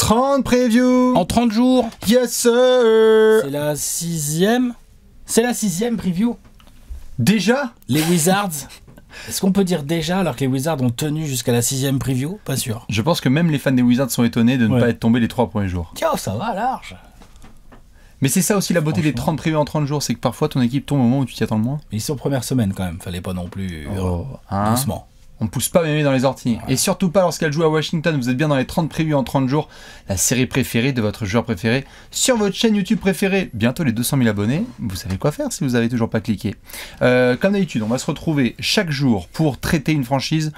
30 previews En 30 jours. Yes sir. C'est la 6e. C'est la 6e preview. Déjà? Les Wizards. Est-ce qu'on peut dire déjà alors que les Wizards ont tenu jusqu'à la 6e preview? Pas sûr. Je pense que même les fans des Wizards sont étonnés de ne pas être tombés les 3 premiers jours. Tiens, ça va large. Mais c'est ça aussi la beauté des 30 previews en 30 jours, c'est que parfois ton équipe tombe au moment où tu t'y attends le moins. Mais ils sont première semaine quand même, fallait pas non plus doucement. On ne pousse pas mémé dans les orties. Ouais. Et surtout pas lorsqu'elle joue à Washington. Vous êtes bien dans les 30 previews en 30 jours. La série préférée de votre joueur préféré sur votre chaîne YouTube préférée. Bientôt les 200 000 abonnés. Vous savez quoi faire si vous n'avez toujours pas cliqué. Comme d'habitude, on va se retrouver chaque jour pour traiter une franchise.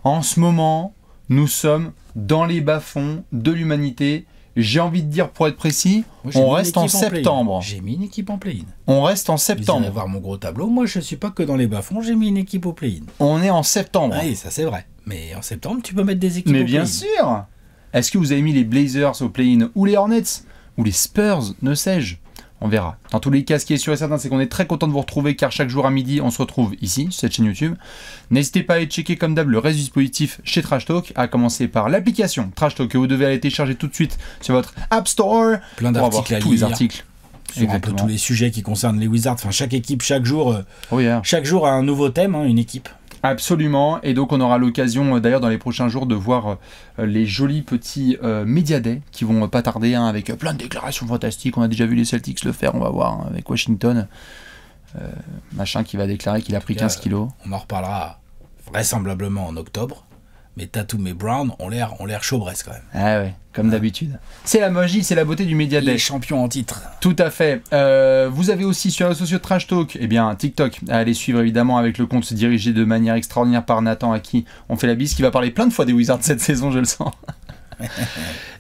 En ce moment, nous sommes dans les bas-fonds de l'humanité. J'ai envie de dire, pour être précis, on reste en septembre. J'ai mis une équipe en play-in. On reste en septembre. Vous allez voir mon gros tableau. Moi, je suis pas que dans les bas-fonds. J'ai mis une équipe au play-in. On est en septembre. Oui, ça c'est vrai. Mais en septembre, tu peux mettre des équipes au play-in. Mais bien sûr. Est-ce que vous avez mis les Blazers au play-in ou les Hornets ou les Spurs, ne sais-je? On verra. Dans tous les cas, ce qui est sûr et certain, c'est qu'on est très content de vous retrouver car chaque jour à midi, on se retrouve ici, sur cette chaîne YouTube. N'hésitez pas à aller checker comme d'hab le reste du dispositif chez Trash Talk, à commencer par l'application Trash Talk que vous devez aller télécharger tout de suite sur votre App Store. Plein d'articles à lire. Tous les articles. Sur un peu tous les sujets qui concernent les Wizards. Enfin, chaque équipe, chaque jour a un nouveau thème, une équipe. Absolument, et donc on aura l'occasion d'ailleurs dans les prochains jours de voir les jolis petits Media Day qui vont pas tarder avec plein de déclarations fantastiques. On a déjà vu les Celtics le faire, on va voir avec Washington, machin qui va déclarer qu'il a pris 15 kilos. On en reparlera vraisemblablement en octobre, mais Tatum et Brown ont l'air chaud-bresses quand même. Ah ouais, comme d'habitude. C'est la magie, c'est la beauté du Media Day. Les champions en titre. Tout à fait. Vous avez aussi sur les réseaux sociaux de Trash Talk, TikTok, à aller suivre évidemment avec le compte dirigé de manière extraordinaire par Nathan, à qui on fait la bise, qui va parler plein de fois des Wizards cette saison, je le sens.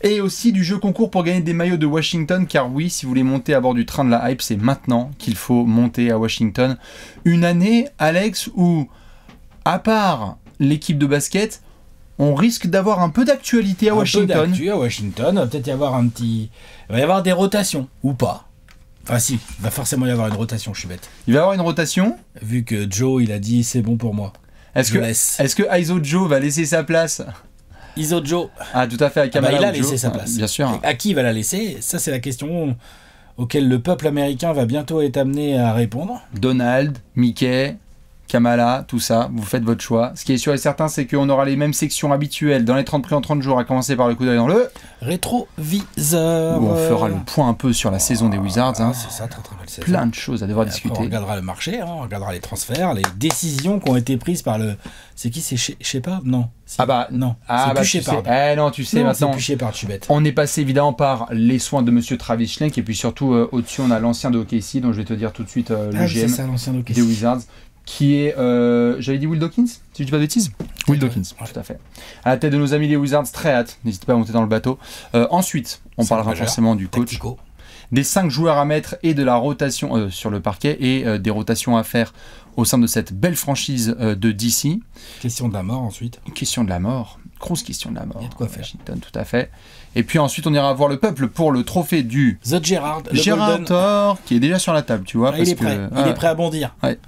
Et aussi du jeu concours pour gagner des maillots de Washington, car oui, si vous voulez monter à bord du train de la hype, c'est maintenant qu'il faut monter à Washington. Une année, Alex, où, à part l'équipe de basket, on risque d'avoir un peu d'actualité à Washington. Un peu d'actu à Washington, il va peut-être y avoir il va y avoir des rotations, ou pas. Enfin si, il va forcément y avoir une rotation, je suis bête. Il va y avoir une rotation. Vu que Joe, il a dit c'est bon pour moi. Est-ce que ISO Joe va laisser sa place? ISO Joe. Ah tout à fait, à Kamala. Il a laissé sa place. Bien sûr. À qui il va la laisser? Ça c'est la question auquel le peuple américain va bientôt être amené à répondre. Donald, Mickey, Kamala, tout ça, vous faites votre choix. Ce qui est sûr et certain, c'est qu'on aura les mêmes sections habituelles dans les 30 prix en 30 jours, à commencer par le coup d'œil dans le rétroviseur. Où on fera le point un peu sur la saison des Wizards. C'est ça, très très belle saison. Plein de choses à devoir discuter. Après, on regardera le marché, on regardera les transferts, les décisions qui ont été prises par le... C'est qui? C'est Shepard? Non. Non. C'est plus Shepard. Non, tu sais, maintenant. C'est plus Shepard, je suis bête. On est passé évidemment par les soins de monsieur Travis Schlenk, et puis surtout au-dessus, on a l'ancien de OKC, dont je vais te dire tout de suite le GM c'est ça, l'ancien de OKC. Des Wizards. Qui est, j'avais dit Will Dawkins, si je dis pas de bêtises. Will Dawkins, tout à fait. À la tête de nos amis les Wizards, très hâte. N'hésitez pas à monter dans le bateau. Ensuite, on parlera forcément du coach, des 5 joueurs à mettre et de la rotation sur le parquet et des rotations à faire au sein de cette belle franchise de DC. Question de la mort ensuite. Question de la mort, grosse question de la mort. Il y a de quoi faire. Washington, tout à fait. Et puis ensuite, on ira voir le peuple pour le trophée du The Gerrard, Gerrard Thor, qui est déjà sur la table, tu vois. Il est prêt. Il est prêt à bondir. Ouais.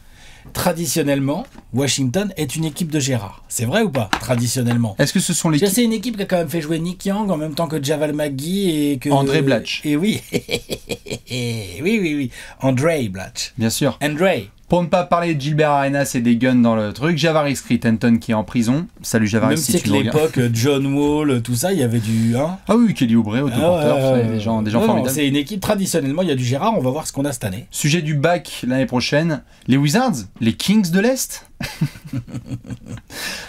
Traditionnellement, Washington est une équipe de Gerrard. C'est vrai ou pas? Traditionnellement. Est-ce que ce sont les... C'est une équipe qui a quand même fait jouer Nick Young en même temps que Javal McGee et que... André Blatch. Et oui. oui. André Blatch. Bien sûr. André. Pour ne pas parler de Gilbert Arenas et des guns dans le truc, Javaris Crittenton qui est en prison. Salut Javaris, même si tu regardes. Même l'époque, John Wall, tout ça, il y avait du... Ah oui, Kelly Oubre, autoporteur, des gens formidables. C'est une équipe, traditionnellement, il y a du Gerrard, on va voir ce qu'on a cette année. Sujet du bac l'année prochaine, les Wizards, les Kings de l'Est.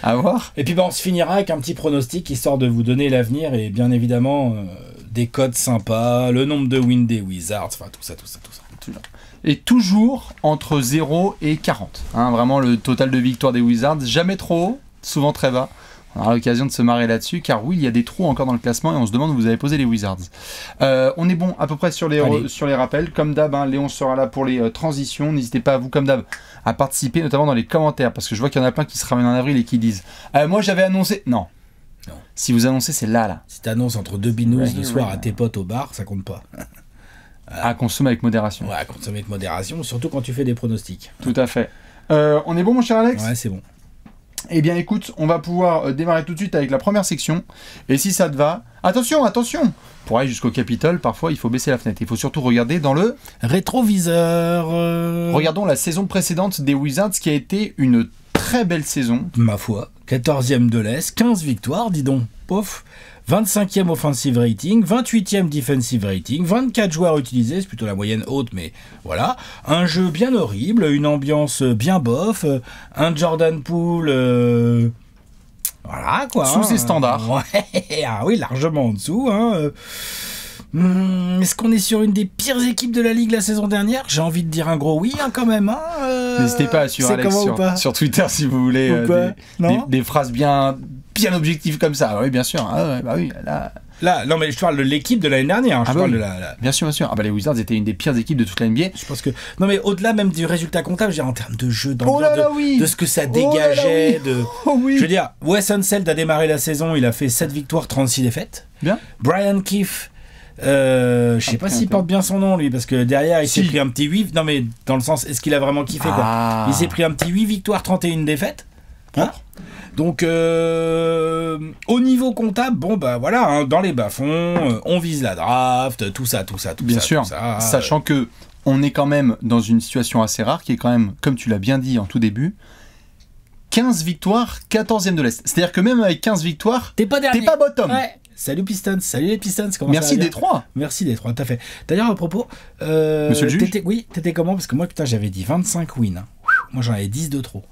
À voir. Et puis on se finira avec un petit pronostic, histoire de vous donner l'avenir et bien évidemment des codes sympas, le nombre de wins des Wizards, enfin tout ça. Et toujours entre 0 et 40. Vraiment le total de victoires des Wizards, jamais trop haut, souvent très bas. On aura l'occasion de se marrer là-dessus, car oui, il y a des trous encore dans le classement et on se demande où vous avez posé les Wizards. On est bon à peu près sur les rappels. Comme d'hab, Léon sera là pour les transitions. N'hésitez pas, vous comme d'hab, à participer, notamment dans les commentaires, parce que je vois qu'il y en a plein qui se ramènent en avril et qui disent moi j'avais annoncé... Non. Si vous annoncez, c'est là. Si t'annonces entre deux binous le soir à tes potes au bar, ça compte pas. À consommer avec modération. Ouais, à consommer avec modération, surtout quand tu fais des pronostics. Tout à fait. On est bon, mon cher Alex? Ouais, c'est bon. Eh bien écoute, on va pouvoir démarrer tout de suite avec la première section. Et si ça te va, attention, pour aller jusqu'au Capitole, parfois il faut baisser la fenêtre. Il faut surtout regarder dans le rétroviseur. Regardons la saison précédente des Wizards qui a été une très belle saison. Ma foi, 14e de l'Est, 15 victoires, dis donc, pof. 25e offensive rating, 28e defensive rating, 24 joueurs utilisés, c'est plutôt la moyenne haute, mais voilà. Un jeu bien horrible, une ambiance bien bof, un Jordan Poole... voilà, quoi. Sous ses standards. Ouais, ah oui, largement en dessous. Est-ce qu'on est sur une des pires équipes de la Ligue la saison dernière? J'ai envie de dire un gros oui, quand même. N'hésitez pas à suivre Alex sur Twitter si vous voulez des phrases bien objectives comme ça. Oui, bien sûr. Ah ouais, bah oui, là, non, mais je parle de l'équipe de l'année dernière. Je parle de Bien sûr. Ah bah les Wizards étaient une des pires équipes de toute la NBA. Je pense que non, mais au-delà même du résultat comptable, je veux dire, en termes de jeu, de ce que ça dégageait, je veux dire, Wes Unseld a démarré la saison, il a fait 7 victoires, 36 défaites. Bien. Brian Keefe. Je sais pas s'il porte bien son nom lui, parce que derrière il s'est pris un petit 8. Non, mais dans le sens, est-ce qu'il a vraiment kiffé quoi? Il s'est pris un petit 8 victoires, 31 défaites. Donc au niveau comptable, bon bah voilà, dans les bas-fonds, on vise la draft, tout ça. Bien sûr, sachant que on est quand même dans une situation assez rare, qui est quand même, comme tu l'as bien dit en tout début, 15 victoires, 14e de l'Est. C'est-à-dire que même avec 15 victoires, t'es pas dernier. T'es pas bottom. Ouais. Salut Pistons, salut les Pistons. Merci Détroit. Merci Détroit, tout à fait. D'ailleurs, à propos, Monsieur le juge, t'étais comment? Parce que moi, putain, j'avais dit 25 wins. Moi, j'en avais 10 de trop.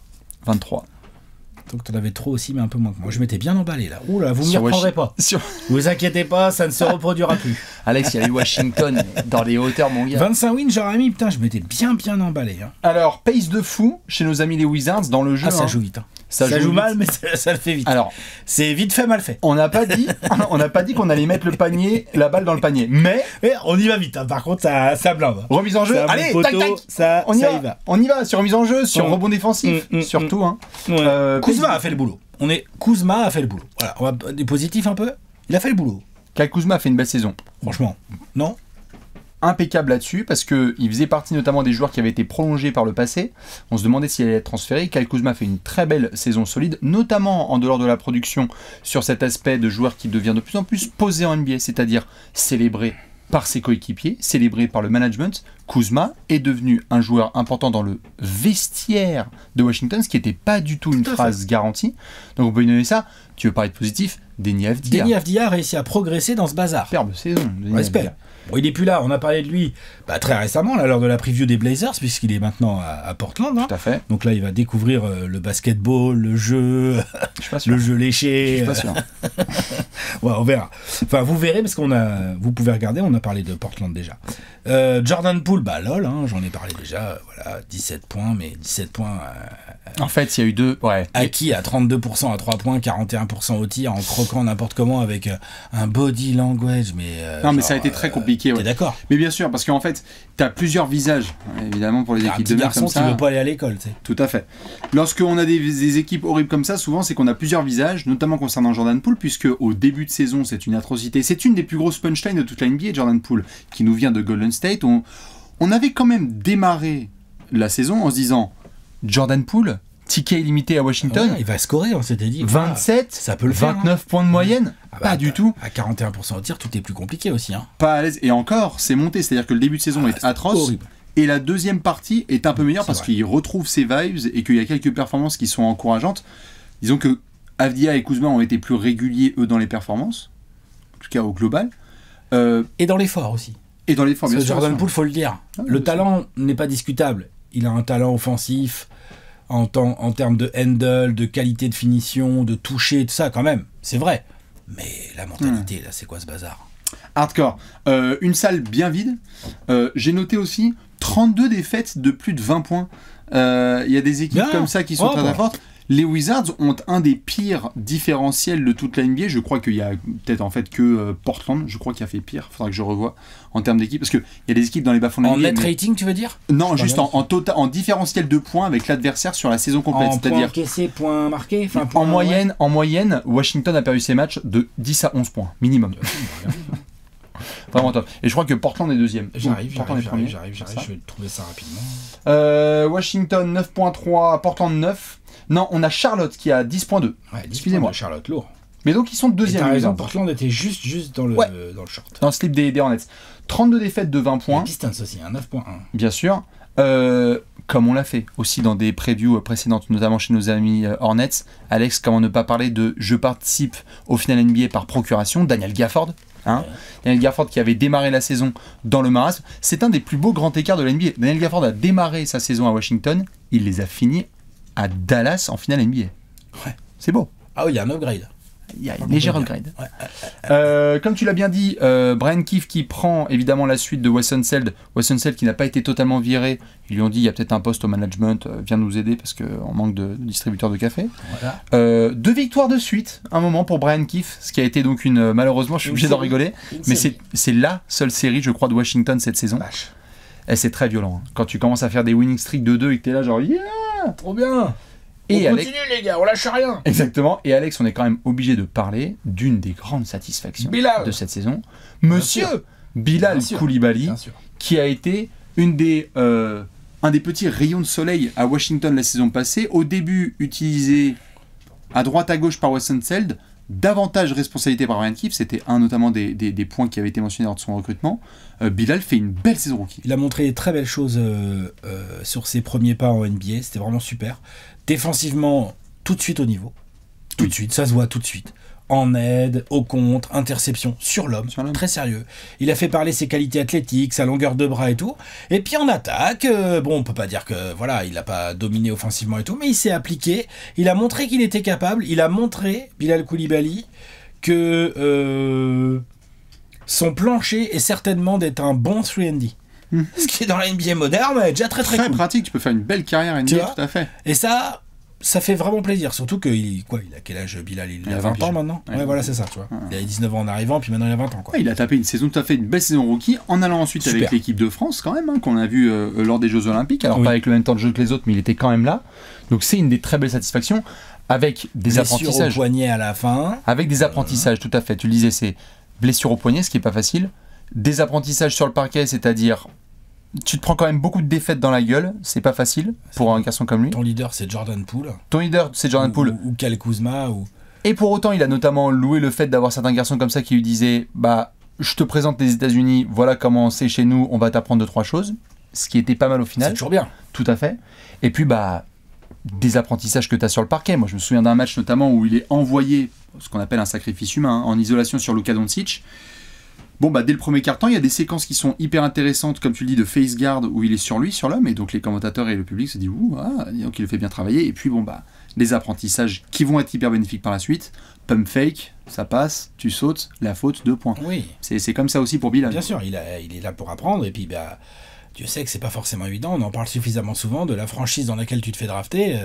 23. Donc, t'en avais trop aussi, mais un peu moins que moi. Je m'étais bien emballé là. Ouh là, vous m'y reprendrez pas. Vous inquiétez pas, ça ne se reproduira plus. Alex, il y a eu Washington dans les hauteurs, mon gars. 25 wins, j'aurais mis, putain, je m'étais bien emballé. Alors, pace de fou chez nos amis les Wizards dans le jeu. Ça joue vite. Ça joue mal, mais ça le fait vite. Alors, c'est vite fait, mal fait. On n'a pas dit qu'on allait mettre la balle dans le panier, mais on y va vite. Par contre, ça blinde. Remise en jeu. Allez, tac. On y va sur remise en jeu, sur rebond défensif, surtout. Kuzma a fait le boulot. Kuzma a fait le boulot. Voilà, on va des positifs un peu. Il a fait le boulot. Kyle Kuzma a fait une belle saison. Franchement, non. Impeccable là-dessus, parce qu'il faisait partie notamment des joueurs qui avaient été prolongés par le passé. On se demandait s'il allait être transféré. Kyle Kuzma fait une très belle saison solide, notamment en dehors de la production, sur cet aspect de joueur qui devient de plus en plus posé en NBA, c'est-à-dire célébré par ses coéquipiers, célébré par le management. Kuzma est devenu un joueur important dans le vestiaire de Washington, ce qui n'était pas du tout une phrase garantie. Donc on peut lui donner ça. Tu veux parler de positif? Deni Avdija a réussi à progresser dans ce bazar. Superbe saison. Respect. Bon, il n'est plus là, on a parlé de lui très récemment, là, lors de la preview des Blazers, puisqu'il est maintenant à Portland. Tout à fait. Donc là, il va découvrir le basketball, le jeu, le jeu léché. Je suis pas sûr. Ouais, on verra. Enfin, vous verrez, parce vous pouvez regarder, on a parlé de Portland déjà. Jordan Poole, lol, j'en ai parlé déjà, voilà, 17 points, mais 17 points... en fait, il y a eu deux... Ouais. Acquis à 32% à 3 points, 41% au tir, en croquant n'importe comment avec un body language, mais... non, mais ça a été très compliqué. T'es d'accord? Mais bien sûr, parce qu'en fait, t'as plusieurs visages, évidemment, pour les équipes de mecs comme ça. Qui veut pas aller à l'école, tu sais. Tout à fait. Lorsqu'on a des équipes horribles comme ça, souvent, c'est qu'on a plusieurs visages, notamment concernant Jordan Poole, puisque au début de saison, c'est une atrocité. C'est une des plus grosses punchlines de toute la NBA, Jordan Poole, qui nous vient de Golden State. On avait quand même démarré la saison en se disant, Jordan Poole, ticket illimité à Washington. Ouais, il va scorer, on s'était dit. 27, ça peut le faire, 29 points de moyenne. Pas du tout. À 41% au tir, tout est plus compliqué aussi. Pas à l'aise. Et encore, c'est monté. C'est-à-dire que le début de saison est atroce. Horrible. Et la deuxième partie est un peu meilleure parce qu'il retrouve ses vibes et qu'il y a quelques performances qui sont encourageantes. Disons que Avdija et Kuzma ont été plus réguliers, eux, dans les performances. En tout cas, au global. Et dans l'effort aussi. Et dans l'effort, bien sûr. Jordan Poole, faut le dire. Le talent n'est pas discutable. Il a un talent offensif en termes de handle, de qualité de finition, de toucher, tout ça, quand même. C'est vrai. Mais la mentalité, là, c'est quoi ce bazar? Hardcore. Une salle bien vide. J'ai noté aussi 32 défaites de plus de 20 points. Il y a des équipes comme ça qui sont très fortes. Les Wizards ont un des pires différentiels de toute la NBA. Je crois qu'il y a peut-être en fait que Portland, je crois, qui a fait pire. Il faudra que je revoie en termes d'équipe. Parce qu'il y a des équipes dans les bas-fonds de la NBA. En net rating, tu veux dire? Non, juste en différentiel de points avec l'adversaire sur la saison complète. C'est-à-dire points encaissés, points marqués, en moyenne, Washington a perdu ses matchs de 10 à 11 points, minimum. Vraiment top. Et je crois que Portland est deuxième. J'arrive, je vais trouver ça rapidement. Washington 9.3, Portland 9. Non, on a Charlotte qui a 10.2. Ouais, excusez-moi. Charlotte, lourd. Mais donc ils sont deuxième. T'as raison, Portland était juste dans le short. Dans le slip des Hornets. 32 défaites de 20 points. Les Pistons aussi, 9.1. Bien sûr. Comme on l'a fait aussi dans des previews précédentes, notamment chez nos amis Hornets. Alex, comment ne pas parler de je participe au final NBA par procuration, Daniel Gafford. Daniel Gafford qui avait démarré la saison dans le marasme. C'est un des plus beaux grands écarts de la NBA. Daniel Gafford a démarré sa saison à Washington, il les a finis à Dallas en finale NBA. Ouais. C'est beau. Ah oui, il y a un upgrade. Il y a une légère upgrade. Comme tu l'as bien dit, Brian Keefe qui prend évidemment la suite de Wes Unseld. Wes Unseld qui n'a pas été totalement viré. Ils lui ont dit il y a peut-être un poste au management, viens nous aider parce qu'on manque de distributeurs de café. Voilà. 2 victoires de suite, un moment pour Brian Keefe, ce qui a été donc malheureusement, je suis obligé d'en rigoler, mais c'est la seule série, je crois, de Washington cette saison. Et c'est très violent. Quand tu commences à faire des winning streaks de 2 et que t'es là genre yeah, trop bien. Et on continue les gars, on lâche rien. Exactement. Et Alex, on est quand même obligé de parler d'une des grandes satisfactions de cette saison. Monsieur Bilal Coulibaly, qui a été un des petits rayons de soleil à Washington la saison passée. Au début, utilisé à droite à gauche par Wes Unseld, davantage responsabilité par Brian Keefe. C'était notamment des points qui avaient été mentionnés lors de son recrutement. Bilal fait une belle saison rookie. Il a montré très belles choses sur ses premiers pas en NBA. C'était vraiment super. Défensivement, tout de suite au niveau. Tout de suite, ça se voit tout de suite. En aide, au contre, interception, sur l'homme, très sérieux. Il a fait parler ses qualités athlétiques, sa longueur de bras et tout. Et puis en attaque, on peut pas dire que voilà, il n'a pas dominé offensivement et tout, mais il s'est appliqué. Il a montré qu'il était capable. Il a montré, Bilal Coulibaly, que son plancher est certainement d'être un bon 3&D. Ce qui est dans la NBA moderne est déjà très cool. Pratique, tu peux faire une belle carrière NBA, tout à fait. Et ça fait vraiment plaisir, surtout qu'il a quel âge Bilal? Il a 20 ans maintenant. Ouais, voilà, c'est ça, tu vois. Il avait 19 ans en arrivant, puis maintenant il a 20 ans, quoi. Il a tapé une saison tout à fait, une belle saison rookie, en allant ensuite avec l'équipe de France, quand même, qu'on a vu lors des Jeux Olympiques. Alors pas avec le même temps de jeu que les autres, mais il était quand même là. Donc c'est une des très belles satisfactions, avec des apprentissages. Blessure au poignet à la fin. Avec des apprentissages, tout à fait. Tu le disais, c'est blessure au poignet, ce qui est pas facile. Des apprentissages sur le parquet, c'est-à-dire tu te prends quand même beaucoup de défaites dans la gueule, c'est pas facile pour un garçon comme lui. Ton leader c'est Jordan Poole. Ou Kyle Kuzma. Et pour autant, il a notamment loué le fait d'avoir certains garçons comme ça qui lui disaient je te présente les États-Unis, voilà comment c'est chez nous, on va t'apprendre 2-3 choses. Ce qui était pas mal au final. C'est toujours bien. Tout à fait. Et puis des apprentissages que tu as sur le parquet. Moi je me souviens d'un match notamment où il est envoyé, ce qu'on appelle un sacrifice humain, en isolation sur Luka Doncic. Dès le premier quart-temps, il y a des séquences qui sont hyper intéressantes, comme tu le dis, de face guard, où il est sur l'homme, et donc les commentateurs et le public se disent donc il le fait bien travailler, et puis les apprentissages qui vont être hyper bénéfiques par la suite, pump fake, ça passe, tu sautes, la faute, 2 points. Oui. C'est comme ça aussi pour Bilal. Bien sûr, il est là pour apprendre, et puis Dieu sait que c'est pas forcément évident, on en parle suffisamment souvent, de la franchise dans laquelle tu te fais drafter,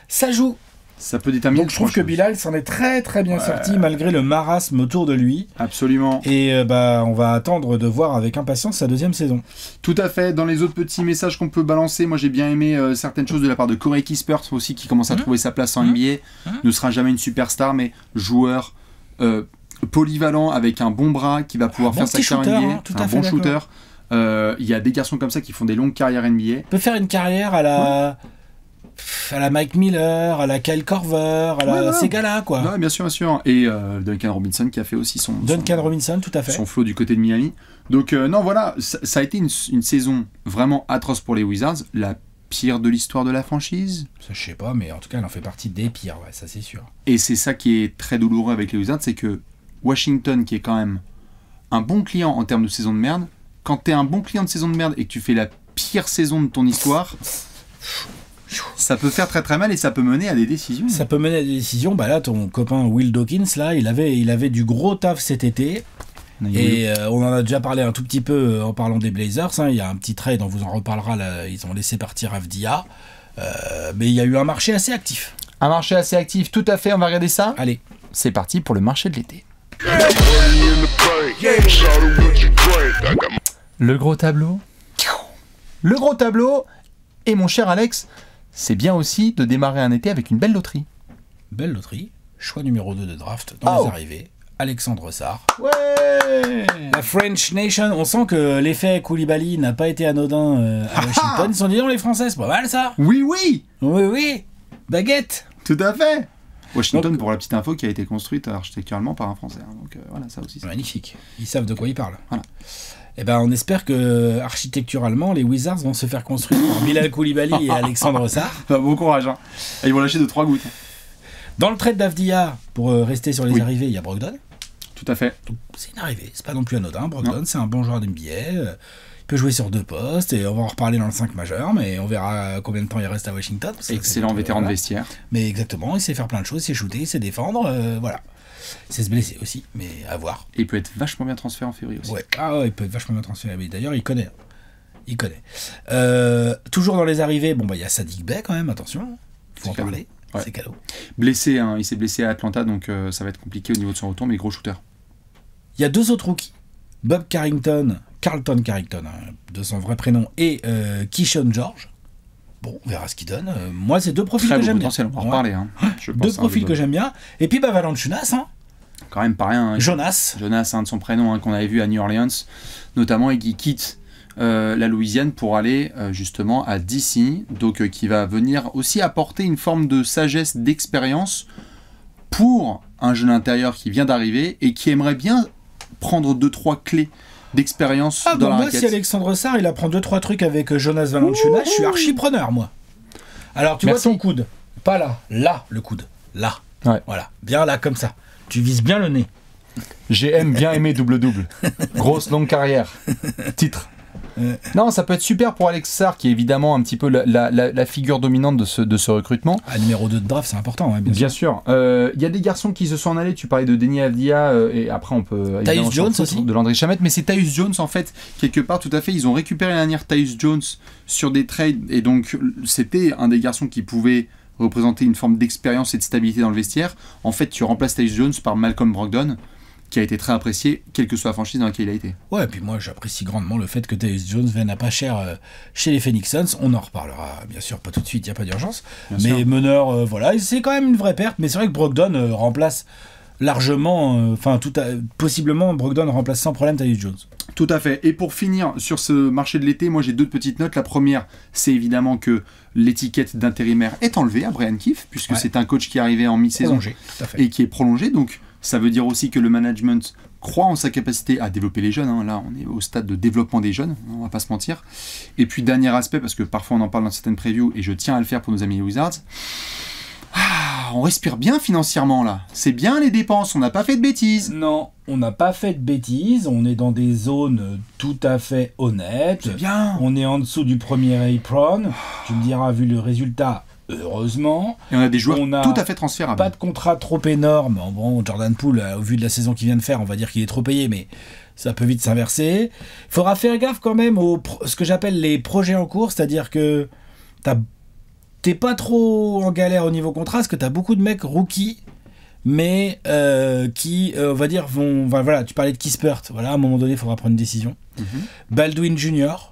ça joue. Ça peut déterminer. Donc je trouve que Bilal s'en est très très bien sorti malgré le marasme autour de lui. Absolument. Et on va attendre de voir avec impatience sa 2e saison. Tout à fait. Dans les autres petits messages qu'on peut balancer, moi j'ai bien aimé certaines choses de la part de Corey Kispert aussi, qui commence à trouver sa place en NBA. Ne sera jamais une superstar, mais joueur polyvalent avec un bon bras qui va pouvoir faire sa carrière NBA. Un bon shooter. Il y a des garçons comme ça qui font des longues carrières NBA. Peut faire une carrière à la Mike Miller, à la Kyle Korver, ces gars-là, quoi. Ouais, bien sûr. Et Duncan Robinson qui a fait aussi Robinson, tout à fait. Son flow du côté de Miami. Donc, ça a été une saison vraiment atroce pour les Wizards. La pire de l'histoire de la franchise. Ça, je sais pas, mais en tout cas, elle en fait partie des pires, ouais, ça c'est sûr. Et c'est ça qui est très douloureux avec les Wizards, c'est que Washington, qui est quand même un bon client en termes de saison de merde, quand t'es un bon client de saison de merde et que tu fais la pire saison de ton histoire, ça peut faire très très mal et ça peut mener à des décisions. Ça peut mener à des décisions. Là, ton copain Will Dawkins, là, il avait du gros taf cet été. Et on en a déjà parlé un tout petit peu en parlant des Blazers. Il y a un petit trade, on vous en reparlera. Là, ils ont laissé partir Avdia. Mais il y a eu un marché assez actif. Un marché assez actif, tout à fait. On va regarder ça. Allez, c'est parti pour le marché de l'été. Le gros tableau. Le gros tableau. Et mon cher Alex, c'est bien aussi de démarrer un été avec une belle loterie. Belle loterie. Choix numéro 2 de draft dans les arrivées. Alexandre Sarr. Ouais. La French Nation. On sent que l'effet Coulibaly n'a pas été anodin à Washington. Ils se sont dit non, les Français, c'est pas mal ça. Oui. Oui. Baguette. Tout à fait. Washington, donc, pour la petite info, qui a été construite architecturalement par un Français. Donc voilà, ça aussi. Magnifique. Ils savent de quoi ils parlent. Voilà. Eh ben, on espère que architecturalement, les Wizards vont se faire construire par Bilal Koulibaly et Alexandre Sarr. Bon courage. Hein. Et ils vont lâcher 2-3 gouttes. Dans le trade d'Avdia, pour rester sur les arrivées, il y a Brogdon. Tout à fait. Donc, c'est une arrivée. C'est pas non plus anodin. Brogdon, c'est un bon joueur d'NBA. Il peut jouer sur 2 postes. Et on va en reparler dans le 5 majeur. Mais on verra combien de temps il reste à Washington. Excellent vétéran de vestiaire. Mais exactement. Il sait faire plein de choses. Il sait shooter, il sait défendre. Voilà. Il sait se blesser aussi, mais à voir. Et il peut être vachement bien transféré en février aussi. Ouais. Ah ouais, il peut être vachement bien transféré. Mais d'ailleurs, il connaît. Toujours dans les arrivées, bon bah il y a Saddiq Bey quand même, attention. Faut en parler. Ouais. C'est cadeau. Blessé, hein, il s'est blessé à Atlanta, donc ça va être compliqué au niveau de son retour, mais gros shooter. Il y a 2 autres rookies. Carlton Carrington, hein, de son vrai prénom, et Keyshawn George. Bon, on verra ce qu'il donne. Moi, c'est 2 profils que j'aime bien. On va en reparler. Hein. 2 profils que j'aime bien. Et puis, Valanciunas, hein. Quand même pas rien. Hein. Jonas, hein, de son prénom, hein, qu'on avait vu à New Orleans, notamment, et qui quitte la Louisiane pour aller justement à DC, donc qui va venir aussi apporter une forme de sagesse, d'expérience pour un jeune intérieur qui vient d'arriver et qui aimerait bien prendre 2-3 clés d'expérience dans la raquette. Moi, si Alexandre Sarr, il apprend 2-3 trucs avec Jonas Valanciunas, je suis archi preneur, moi. Alors, tu vois ton coude, pas là, là, le coude, là. Ouais. Voilà, bien là, comme ça. Tu vises bien le nez. GM bien aimé double-double. Grosse longue carrière. Titre. Non, ça peut être super pour Alex Sarr, qui est évidemment un petit peu la figure dominante de ce recrutement. Numéro 2 de draft, c'est important, hein, bien sûr. Il y a des garçons qui se sont en allés. Tu parlais de Deni Avdia, et après on peut... Tyus Jones aussi. De Landry Shamet, mais c'est Tyus Jones en fait, quelque part, tout à fait. Ils ont récupéré l'année dernière Tyus Jones sur des trades, et donc c'était un des garçons qui pouvait représenter une forme d'expérience et de stabilité dans le vestiaire. En fait, tu remplaces Tyus Jones par Malcolm Brogdon, qui a été très apprécié, quelle que soit la franchise dans laquelle il a été. Ouais, et puis moi j'apprécie grandement le fait que Tyus Jones vienne à pas cher chez les Phoenix Suns. On en reparlera, bien sûr, pas tout de suite, il n'y a pas d'urgence. Mais meneur, voilà, c'est quand même une vraie perte. Mais c'est vrai que Brogdon remplace largement, possiblement, Brogdon remplace sans problème Tyus Jones. Tout à fait. Et pour finir sur ce marché de l'été, moi j'ai 2 petites notes. La première, c'est évidemment que l'étiquette d'intérimaire est enlevée à Brian Keefe, puisque c'est un coach qui est arrivé en mi-saison et qui est prolongé. Donc ça veut dire aussi que le management croit en sa capacité à développer les jeunes. Hein. Là, on est au stade de développement des jeunes, on va pas se mentir. Et puis, dernier aspect, parce que parfois on en parle dans certaines previews, et je tiens à le faire pour nos amis les Wizards. On respire bien financièrement, là. C'est bien les dépenses, on n'a pas fait de bêtises. Non, on n'a pas fait de bêtises, on est dans des zones tout à fait honnêtes. C'est bien. On est en dessous du premier apron. Tu me diras, vu le résultat... Heureusement. Et on a des joueurs tout à fait transférables. Pas de contrat trop énorme. Bon, Jordan Poole, au vu de la saison qu'il vient de faire, on va dire qu'il est trop payé, mais ça peut vite s'inverser. Il faudra faire gaffe quand même ce que j'appelle les projets en cours, c'est-à-dire que t'es pas trop en galère au niveau contrat, parce que t'as beaucoup de mecs rookies, mais qui, on va dire, voilà, tu parlais de Kispert, voilà, à un moment donné, il faudra prendre une décision. Baldwin Jr.,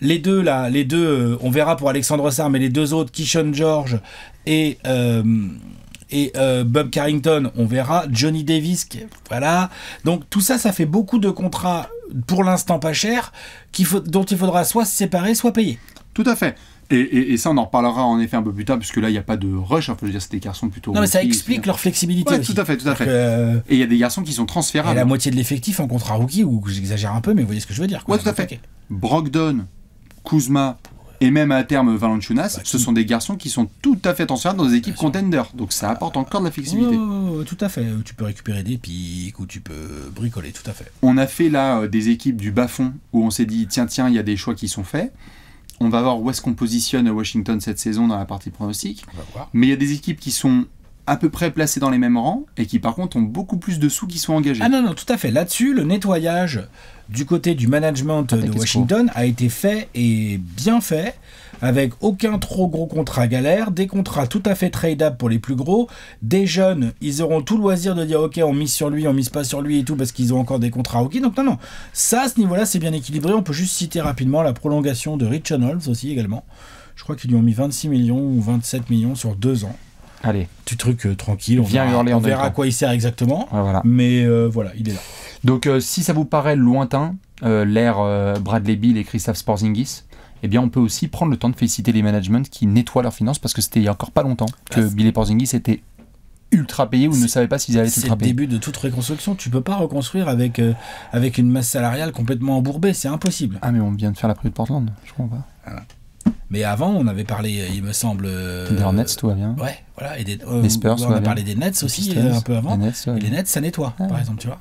les deux, on verra pour Alexandre Sarr, mais les 2 autres, Keyshawn George et Bob Carrington, on verra. Johnny Davis, voilà. Donc tout ça, ça fait beaucoup de contrats, pour l'instant pas chers, dont il faudra soit se séparer, soit payer. Tout à fait. Et ça, on en reparlera en effet un peu plus tard, puisque là, il n'y a pas de rush. Enfin, je veux dire, c'est des garçons plutôt... Non, mais ça explique leur flexibilité aussi. Tout à fait. Et il y a des garçons qui sont transférables. Et la moitié de l'effectif en contrat rookie, ou j'exagère un peu, mais vous voyez ce que je veux dire. Ouais, tout à fait. Brogdon, Kuzma et même à terme Valanciunas, ce sont des garçons qui sont tout à fait transférables dans des équipes contenders. Donc ça apporte encore de la flexibilité. Tout à fait. Tu peux récupérer des pics ou tu peux bricoler, tout à fait. On a fait là des équipes du bas-fond où on s'est dit tiens, il y a des choix qui sont faits. On va voir où est-ce qu'on positionne Washington cette saison dans la partie pronostic. Mais il y a des équipes qui sont à peu près placées dans les mêmes rangs et qui par contre ont beaucoup plus de sous qui sont engagés. Ah non, tout à fait. Là-dessus, le nettoyage du côté du management de Washington a été fait et bien fait, avec aucun trop gros contrat galère, des contrats tout à fait tradables pour les plus gros, des jeunes, ils auront tout le loisir de dire ok, on mise sur lui, on mise pas sur lui et tout, parce qu'ils ont encore des contrats rookies. Donc non, ça à ce niveau-là c'est bien équilibré. On peut juste citer rapidement la prolongation de Rich Reynolds aussi également. Je crois qu'ils lui ont mis 26 millions ou 27 millions sur 2 ans. Allez. Petit truc tranquille, on verra à quoi il sert exactement. Ouais, voilà. Mais voilà, il est là. Donc si ça vous paraît lointain, l'ère Bradley Beal et Kristaps Porzingis, eh bien on peut aussi prendre le temps de féliciter les managements qui nettoient leurs finances, parce que c'était il y a encore pas longtemps que Billy Porzingis était ultra payé ou ne savait pas s'ils allaient être ultra payés. C'est le début de toute reconstruction. Tu peux pas reconstruire avec une masse salariale complètement embourbée, c'est impossible. Ah mais on vient de faire la prix de Portland, je comprends pas. Voilà. Mais avant, on avait parlé, il me semble... des Hornets, tout va bien. Ouais, voilà. Et des Spurs, on a parlé des Nets aussi, un peu avant. Et les Nets, ça nettoie, par exemple, tu vois.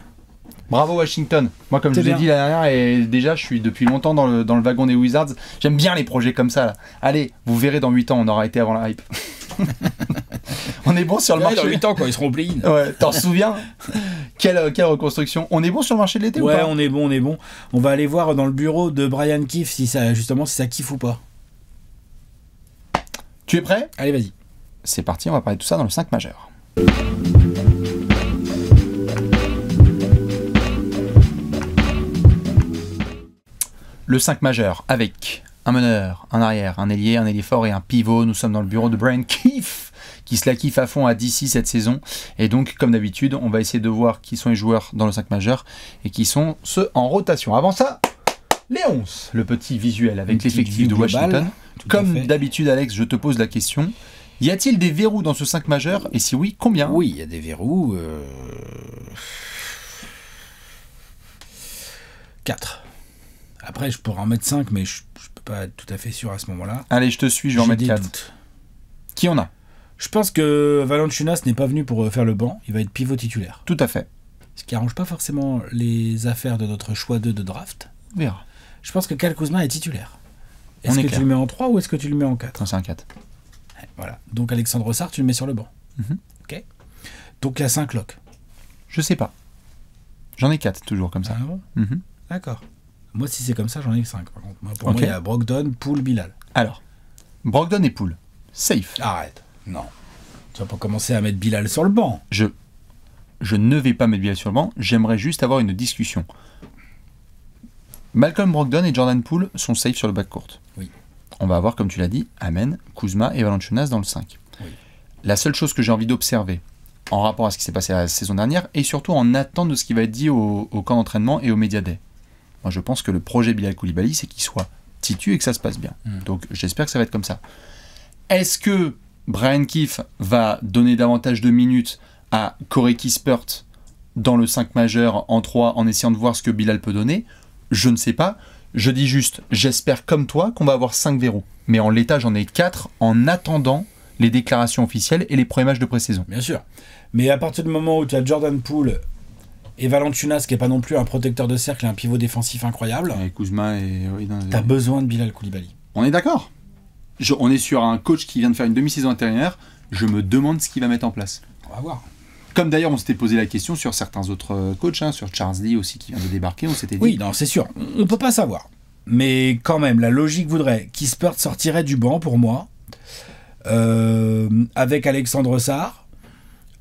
Bravo Washington. Moi, comme je vous ai dit la dernière, et déjà, je suis depuis longtemps dans le wagon des Wizards. J'aime bien les projets comme ça. Là. Allez, vous verrez dans 8 ans, on aura été avant la hype. On est bon sur le marché. Dans 8 ans, quand ils seront au play-in. Ouais, t'en souviens quelle reconstruction. On est bon sur le marché de l'été ou pas? Ouais, on est bon. On va aller voir dans le bureau de Brian Keefe si ça kiffe ou pas. Tu es prêt? Allez, vas-y. C'est parti, on va parler de tout ça dans le 5 majeur. Le 5 majeur avec un meneur, un arrière, un ailier fort et un pivot. Nous sommes dans le bureau de Brian Keefe, qui se la kiffe à fond à DC cette saison. Et donc, comme d'habitude, on va essayer de voir qui sont les joueurs dans le 5 majeur et qui sont ceux en rotation. Avant ça, les 11, le petit visuel avec l'effectif de Washington. Comme d'habitude, Alex, je te pose la question. Y a-t-il des verrous dans ce 5 majeur? Et si oui, combien? Oui, il y a des verrous. 4. Après, je pourrais en mettre 5, mais je peux pas être tout à fait sûr à ce moment-là. Allez, je te suis, je vais en mettre 4. Doutes. Qui en a? Je pense que Valanciunas n'est pas venu pour faire le banc. Il va être pivot titulaire. Tout à fait. Ce qui arrange pas forcément les affaires de notre choix 2 de draft. On verra. Je pense que Kyle Kuzma est titulaire. Est-ce que tu le mets en 3 ou est-ce que tu le mets en 4? Non, c'est un 4. Voilà. Donc Alexandre Sarr, tu le mets sur le banc. Ok. Donc il y a 5 locks. Je sais pas. J'en ai 4 toujours comme ça. Ah bon? D'accord. Moi, si c'est comme ça, j'en ai 5 par contre. Pour moi, il y a Brogdon, Poole, Bilal. Alors, Brogdon et Poole. Safe. Arrête. Non. Tu vas pas commencer à mettre Bilal sur le banc. Je ne vais pas mettre Bilal sur le banc. J'aimerais juste avoir une discussion. Malcolm Brogdon et Jordan Poole sont safe sur le backcourt. Oui. On va avoir, comme tu l'as dit, Amen, Kuzma et Valanciunas dans le 5. Oui. La seule chose que j'ai envie d'observer en rapport à ce qui s'est passé la saison dernière, et surtout en attente de ce qui va être dit au camp d'entraînement et au Media Day. Moi, je pense que le projet Bilal Coulibaly, c'est qu'il soit titu et que ça se passe bien. Donc, j'espère que ça va être comme ça. Est-ce que Brian Keefe va donner davantage de minutes à Corey Kispert dans le 5 majeur en 3 en essayant de voir ce que Bilal peut donner? Je ne sais pas. Je dis juste, j'espère comme toi qu'on va avoir 5 verrous. Mais en l'état, j'en ai 4 en attendant les déclarations officielles et les premiers matchs de pré-saison. Bien sûr. Mais à partir du moment où tu as Jordan Poole et Valanciunas, qui n'est pas non plus un protecteur de cercle et un pivot défensif incroyable, et Kuzma et... Oui, tu as besoin de Bilal Coulibaly. On est d'accord. On est sur un coach qui vient de faire une demi-saison intérieure. Je me demande ce qu'il va mettre en place. On va voir. Comme d'ailleurs, on s'était posé la question sur certains autres coachs, sur Charles Lee aussi qui vient de débarquer, on s'était dit... Oui, non, c'est sûr, on ne peut pas savoir. Mais quand même, la logique voudrait qu'Ispert sortirait du banc pour moi, avec Alexandre Sarr,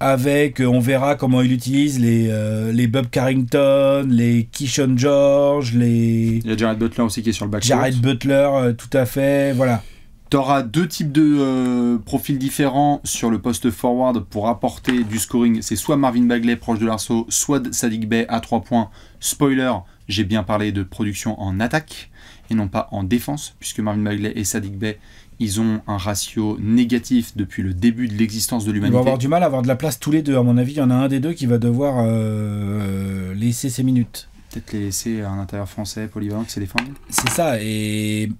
avec, on verra comment il utilise les Bob Carrington, les Keyshawn George, les... Il y a Jared Butler aussi qui est sur le backcourt. Jared Butler, tout à fait, voilà. Tu auras 2 types de profils différents sur le poste forward pour apporter du scoring. C'est soit Marvin Bagley proche de l'arceau, soit Saddiq Bey à 3 points. Spoiler, j'ai bien parlé de production en attaque et non pas en défense, puisque Marvin Bagley et Saddiq Bey, ils ont un ratio négatif depuis le début de l'existence de l'humanité. Ils vont avoir du mal à avoir de la place tous les deux. À mon avis, il y en a un des deux qui va devoir laisser ses minutes. Peut-être les laisser à un intérieur français polyvalent qui sait défendre. C'est ça, et...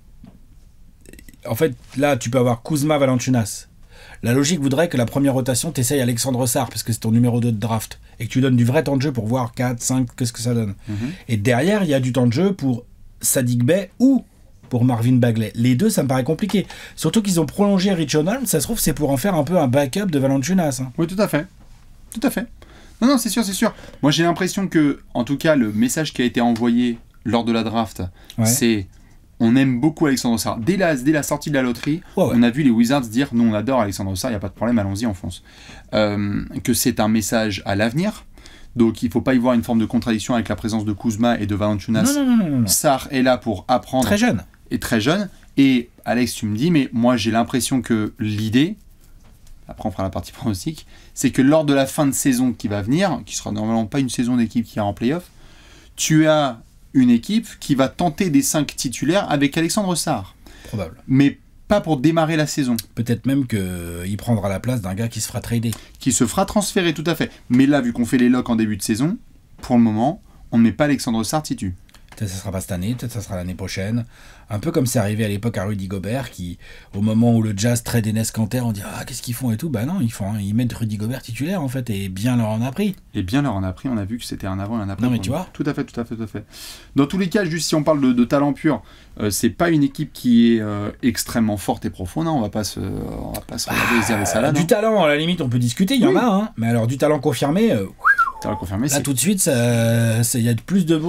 En fait, là, tu peux avoir Kuzma, Valanciunas. La logique voudrait que la première rotation, t'essayes Alexandre Sarr, parce que c'est ton numéro 2 de draft, et que tu donnes du vrai temps de jeu pour voir 4, 5, qu'est-ce que ça donne. Et derrière, il y a du temps de jeu pour Saddiq Bey ou pour Marvin Bagley. Les deux, ça me paraît compliqué. Surtout qu'ils ont prolongé Rich Holmes, ça se trouve, c'est pour en faire un peu un backup de Valanciunas. Oui, tout à fait. Tout à fait. Non, c'est sûr, c'est sûr. Moi, j'ai l'impression que, en tout cas, le message qui a été envoyé lors de la draft, c'est... On aime beaucoup Alexandre Sarr. Dès la sortie de la loterie, on a vu les Wizards dire « Nous, on adore Alexandre Sarr, il n'y a pas de problème, allons-y, on fonce. » Que c'est un message à l'avenir. Donc, il ne faut pas y voir une forme de contradiction avec la présence de Kuzma et de Valanciunas. Non. Sarr est là pour apprendre. Très jeune. Et très jeune. Et Alex, tu me dis, mais moi, j'ai l'impression que l'idée, après on fera la partie pronostic, c'est que lors de la fin de saison qui va venir, qui sera normalement pas une saison d'équipe qui est en play-off, tu as... une équipe qui va tenter des 5 titulaires avec Alexandre Sarr. Probable. Mais pas pour démarrer la saison. Peut-être même qu'il prendra la place d'un gars qui se fera trader. Qui se fera transférer, tout à fait. Mais là, vu qu'on fait les locks en début de saison, pour le moment, on ne met pas Alexandre Sarr titu. Peut-être ça sera pas cette année, peut-être ça sera l'année prochaine. Un peu comme c'est arrivé à l'époque à Rudy Gobert, qui, au moment où le Jazz trade Enes Kanter, on dit « Ah, qu'est-ce qu'ils font et tout ?» Bah non, ils mettent Rudy Gobert titulaire, en fait, et bien leur en a pris. Et bien leur en a pris, on a vu que c'était un avant et un après. Non, mais tu vois. Tout à fait. Dans tous les cas, juste si on parle de talent pur, c'est pas une équipe qui est extrêmement forte et profonde, hein. On va pas se regarder les airs des salades. Du talent, à la limite, on peut discuter, il y en a, hein. Mais alors, du talent confirmé... confirmé, là tout de suite, il y a plus de,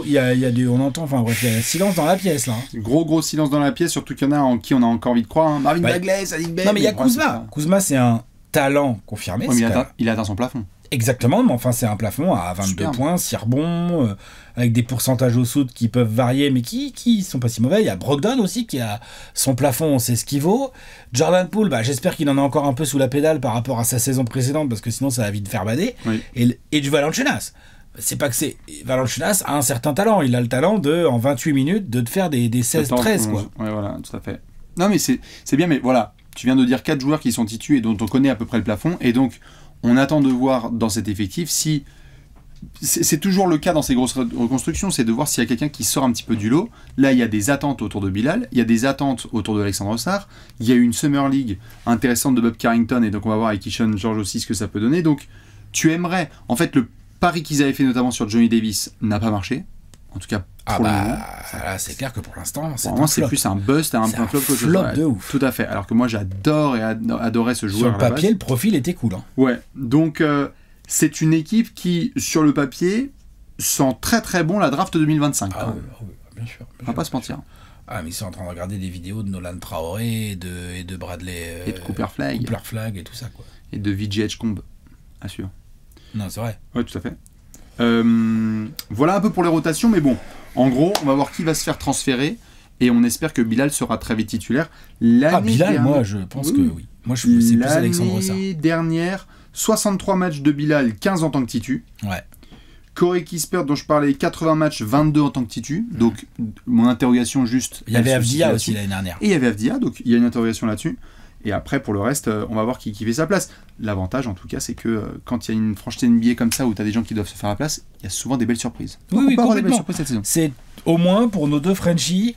on entend, enfin bref, il y a silence dans la pièce là. Gros silence dans la pièce, surtout qu'il y en a en qui on a encore envie de croire. Hein. Marvin Bagley, Saddiq Bey. Non mais il y a Kuzma. Kuzma c'est un talent confirmé. Ouais, il a atteint son plafond. Exactement, mais enfin c'est un plafond à 22 Superbe. Points, 6 rebonds, avec des pourcentages au shoot qui peuvent varier, mais qui sont pas si mauvais. Il y a Brogdon aussi qui a son plafond, on sait ce qu'il vaut. Jordan Poole, j'espère qu'il en a encore un peu sous la pédale par rapport à sa saison précédente, parce que sinon ça va vite faire bader. Oui. Et du Valanciunas. C'est pas que c'est... Valanciunas a un certain talent. Il a le talent en 28 minutes de te faire des 16-13, quoi. Ouais, voilà, tout à fait. Non mais c'est bien, mais voilà. Tu viens de dire 4 joueurs qui sont titus et dont on connaît à peu près le plafond, et donc on attend de voir dans cet effectif si... C'est toujours le cas dans ces grosses reconstructions, c'est de voir s'il y a quelqu'un qui sort un petit peu du lot. Là, il y a des attentes autour de Bilal, il y a des attentes autour de Alexandre Sarr, il y a eu une Summer League intéressante de Bob Carrington, et donc on va voir avec Keyshawn George aussi ce que ça peut donner. Donc, tu aimerais... En fait, le pari qu'ils avaient fait notamment sur Johnny Davis n'a pas marché. En tout cas, pour le moment. C'est clair que pour l'instant, c'est plus un bust, un flop que flop de ouf. Tout à fait. Alors que moi, j'adore et adorais ce joueur. Sur le papier, le profil était cool. Hein. Ouais. Donc, c'est une équipe qui, sur le papier, sent très très bon la draft 2025. Ah oui, bien sûr. On va pas se mentir. Ah, mais ils sont en train de regarder des vidéos de Nolan Traoré et de Bradley. Et de Cooper Flag. Cooper Flag et tout ça, quoi. Et de VJ Edgecombe, assure. Non, c'est vrai. Oui, tout à fait. Voilà un peu pour les rotations, mais bon, en gros, on va voir qui va se faire transférer et on espère que Bilal sera très vite titulaire. Bilal, moi, je pense que oui. Moi, c'est plus Alexandre Sarr. L'année dernière, 63 matchs de Bilal, 15 en tant que titu. Ouais. Corey Kispert, dont je parlais, 80 matchs, 22 en tant que titu. Donc, mon interrogation juste... Il y avait Avdia aussi l'année dernière. Et il y avait Avdia, donc il y a une interrogation là-dessus. Et après, pour le reste, on va voir qui fait sa place. L'avantage, en tout cas, c'est que quand il y a une franchise NBA comme ça, où tu as des gens qui doivent se faire la place, il y a souvent des belles surprises. Donc, oui, on peut avoir des belles surprises cette saison. C'est au moins, pour nos deux Frenchies,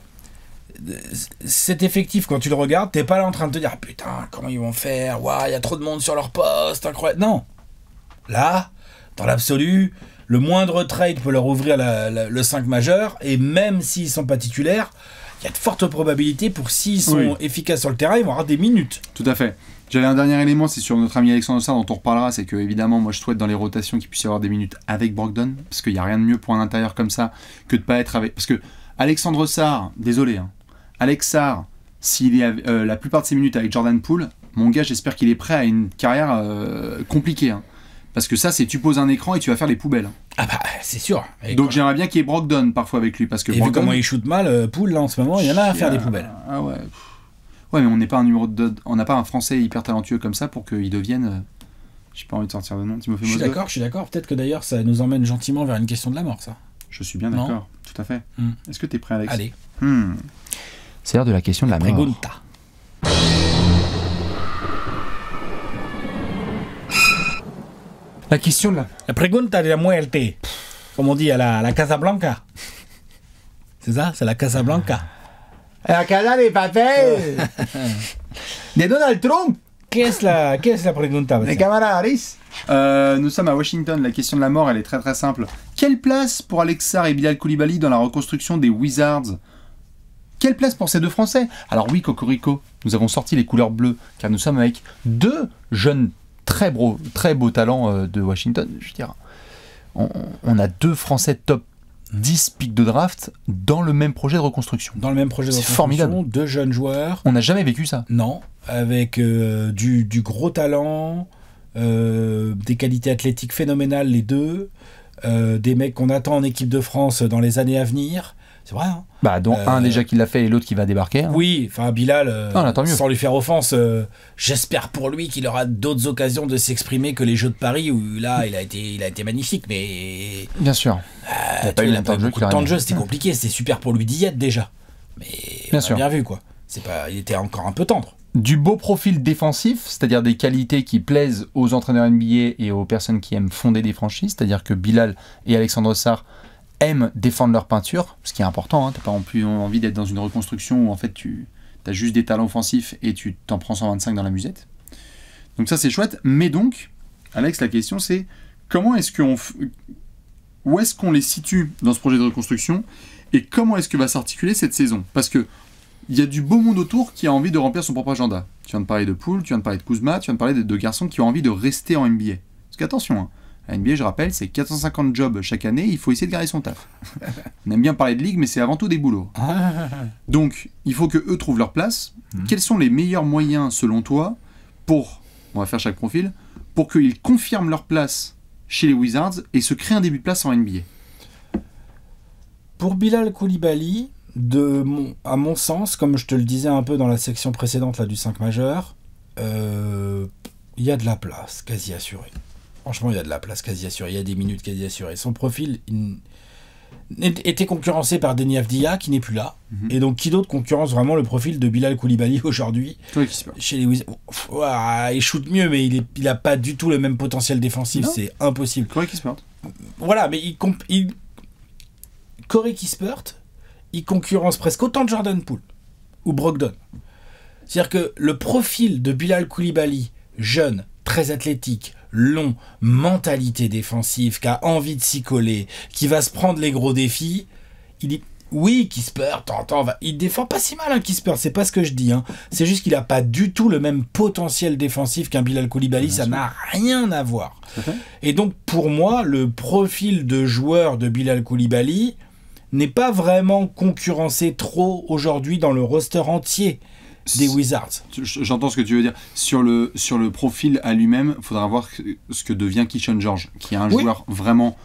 cet effectif, quand tu le regardes, t'es pas là en train de te dire « Putain, comment ils vont faire ? Waouh, il y a trop de monde sur leur poste, incroyable !» Non. Là, dans l'absolu, le moindre trade peut leur ouvrir le 5 majeur, et même s'ils sont pas titulaires, il y a de fortes probabilités pour s'ils sont efficaces sur le terrain, ils vont avoir des minutes. Tout à fait. J'avais un dernier élément, c'est sur notre ami Alexandre Sarr, dont on reparlera, c'est que évidemment, moi je souhaite dans les rotations qu'il puisse y avoir des minutes avec Brogdon, parce qu'il n'y a rien de mieux pour un intérieur comme ça que de pas être avec... Parce que Alexandre Sarr, désolé, hein, Alex Sarr, s'il est la plupart de ses minutes avec Jordan Poole, mon gars, j'espère qu'il est prêt à une carrière compliquée, hein. Parce que ça, c'est tu poses un écran et tu vas faire les poubelles. Ah bah, c'est sûr. Et donc j'aimerais bien qu'il y ait Brogdon parfois avec lui. Parce que Brogdon, vu comment il shoot mal, Poole, là, en ce moment, il y en a à faire des poubelles. Ah ouais. Ouais, mais on n'est pas un numéro de... On n'a pas un Français hyper talentueux comme ça pour qu'il devienne... J'ai pas envie de sortir de nom. Je suis d'accord. Peut-être que d'ailleurs, ça nous emmène gentiment vers une question de la mort, ça. Je suis bien d'accord. Tout à fait. Est-ce que tu es prêt, Alex ? Allez. C'est l'heure de la question de la mort. Pregunta. La question de la pregunta de la muerte. Comme on dit à la Casablanca. C'est ça ? C'est la Casablanca. La casa de papel de Donald Trump. Qu'est-ce la pregunta ? De Kamala Harris. Nous sommes à Washington. La question de la mort, elle est très très simple. Quelle place pour Alex Sarr et Bilal Coulibaly dans la reconstruction des Wizards ? Quelle place pour ces deux Français ? Alors oui, Cocorico, nous avons sorti les couleurs bleues, car nous sommes avec deux jeunes très beau talent de Washington, je veux dire. On a deux Français top 10 pics de draft dans le même projet de reconstruction. C'est formidable. Deux jeunes joueurs. On n'a jamais vécu ça. Non, avec du gros talent, des qualités athlétiques phénoménales les deux, des mecs qu'on attend en équipe de France dans les années à venir. C'est vrai, hein. Bah, dont un déjà qui l'a fait et l'autre qui va débarquer. Hein. Oui, enfin Bilal, non, sans lui faire offense, j'espère pour lui qu'il aura d'autres occasions de s'exprimer que les Jeux de Paris où là il a été magnifique, mais bien sûr. Il a pas eu beaucoup de temps de jeu, c'était compliqué, c'était super pour lui d'y être déjà. Mais on a bien vu quoi. Il était encore un peu tendre. Du beau profil défensif, c'est-à-dire des qualités qui plaisent aux entraîneurs NBA et aux personnes qui aiment fonder des franchises, c'est-à-dire que Bilal et Alexandre Sarr aiment défendre leur peinture, ce qui est important, hein. T'as pas non plus envie d'être dans une reconstruction où en fait tu as juste des talents offensifs et tu t'en prends 125 dans la musette. Donc ça c'est chouette, mais donc, Alex, la question c'est comment est-ce qu'on où est-ce qu'on les situe dans ce projet de reconstruction et comment est-ce que va s'articuler cette saison? Parce que il y a du beau monde autour qui a envie de remplir son propre agenda. Tu viens de parler de Poole, tu viens de parler de Kuzma, tu viens de parler de garçons qui ont envie de rester en NBA. Parce qu'attention, hein, la NBA, je rappelle, c'est 450 jobs chaque année, il faut essayer de garder son taf. On aime bien parler de ligue, mais c'est avant tout des boulots. Donc, il faut que eux trouvent leur place. Quels sont les meilleurs moyens, selon toi, pour, on va faire chaque profil, pour qu'ils confirment leur place chez les Wizards et se créent un début de place en NBA? Pour Bilal Coulibaly, à mon sens, comme je te le disais un peu dans la section précédente là, du 5 majeur, il y a de la place quasi assurée. Franchement, il y a de la place quasi assurée. Il y a des minutes quasi assurées. Son profil était concurrencé par Deni Avdija, qui n'est plus là. Et donc, qui d'autre concurrence vraiment le profil de Bilal Coulibaly aujourd'hui chez les Wizards? Il shoot mieux, mais il n'a pas du tout le même potentiel défensif. Non. C'est impossible. Corey Kispert. Voilà, mais Corey Kispert, il concurrence presque autant de Jordan Poole ou Brogdon. C'est-à-dire que le profil de Bilal Coulibaly, jeune, très athlétique, long, mentalité défensive, qui a envie de s'y coller, qui va se prendre les gros défis, il dit oui, Kispert, il défend pas si mal, hein, Kispert, c'est pas ce que je dis, hein. C'est juste qu'il a pas du tout le même potentiel défensif qu'un Bilal Coulibaly, ça n'a rien à voir. Et donc pour moi, le profil de joueur de Bilal Coulibaly n'est pas vraiment concurrencé trop aujourd'hui dans le roster entier des Wizards. J'entends ce que tu veux dire. Sur le profil à lui-même, il faudra voir ce que devient Keyshawn George, qui est un joueur vraiment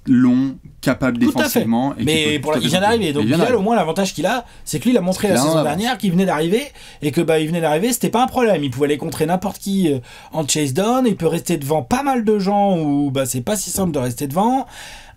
long, capable défensivement. Mais il vient d'arriver. Donc Bilal, au moins, l'avantage qu'il a, c'est que lui, il a montré la saison dernière qu'il venait d'arriver, et que il venait d'arriver, c'était pas un problème. Il pouvait aller contrer n'importe qui en chase down, il peut rester devant pas mal de gens où c'est pas si simple de rester devant.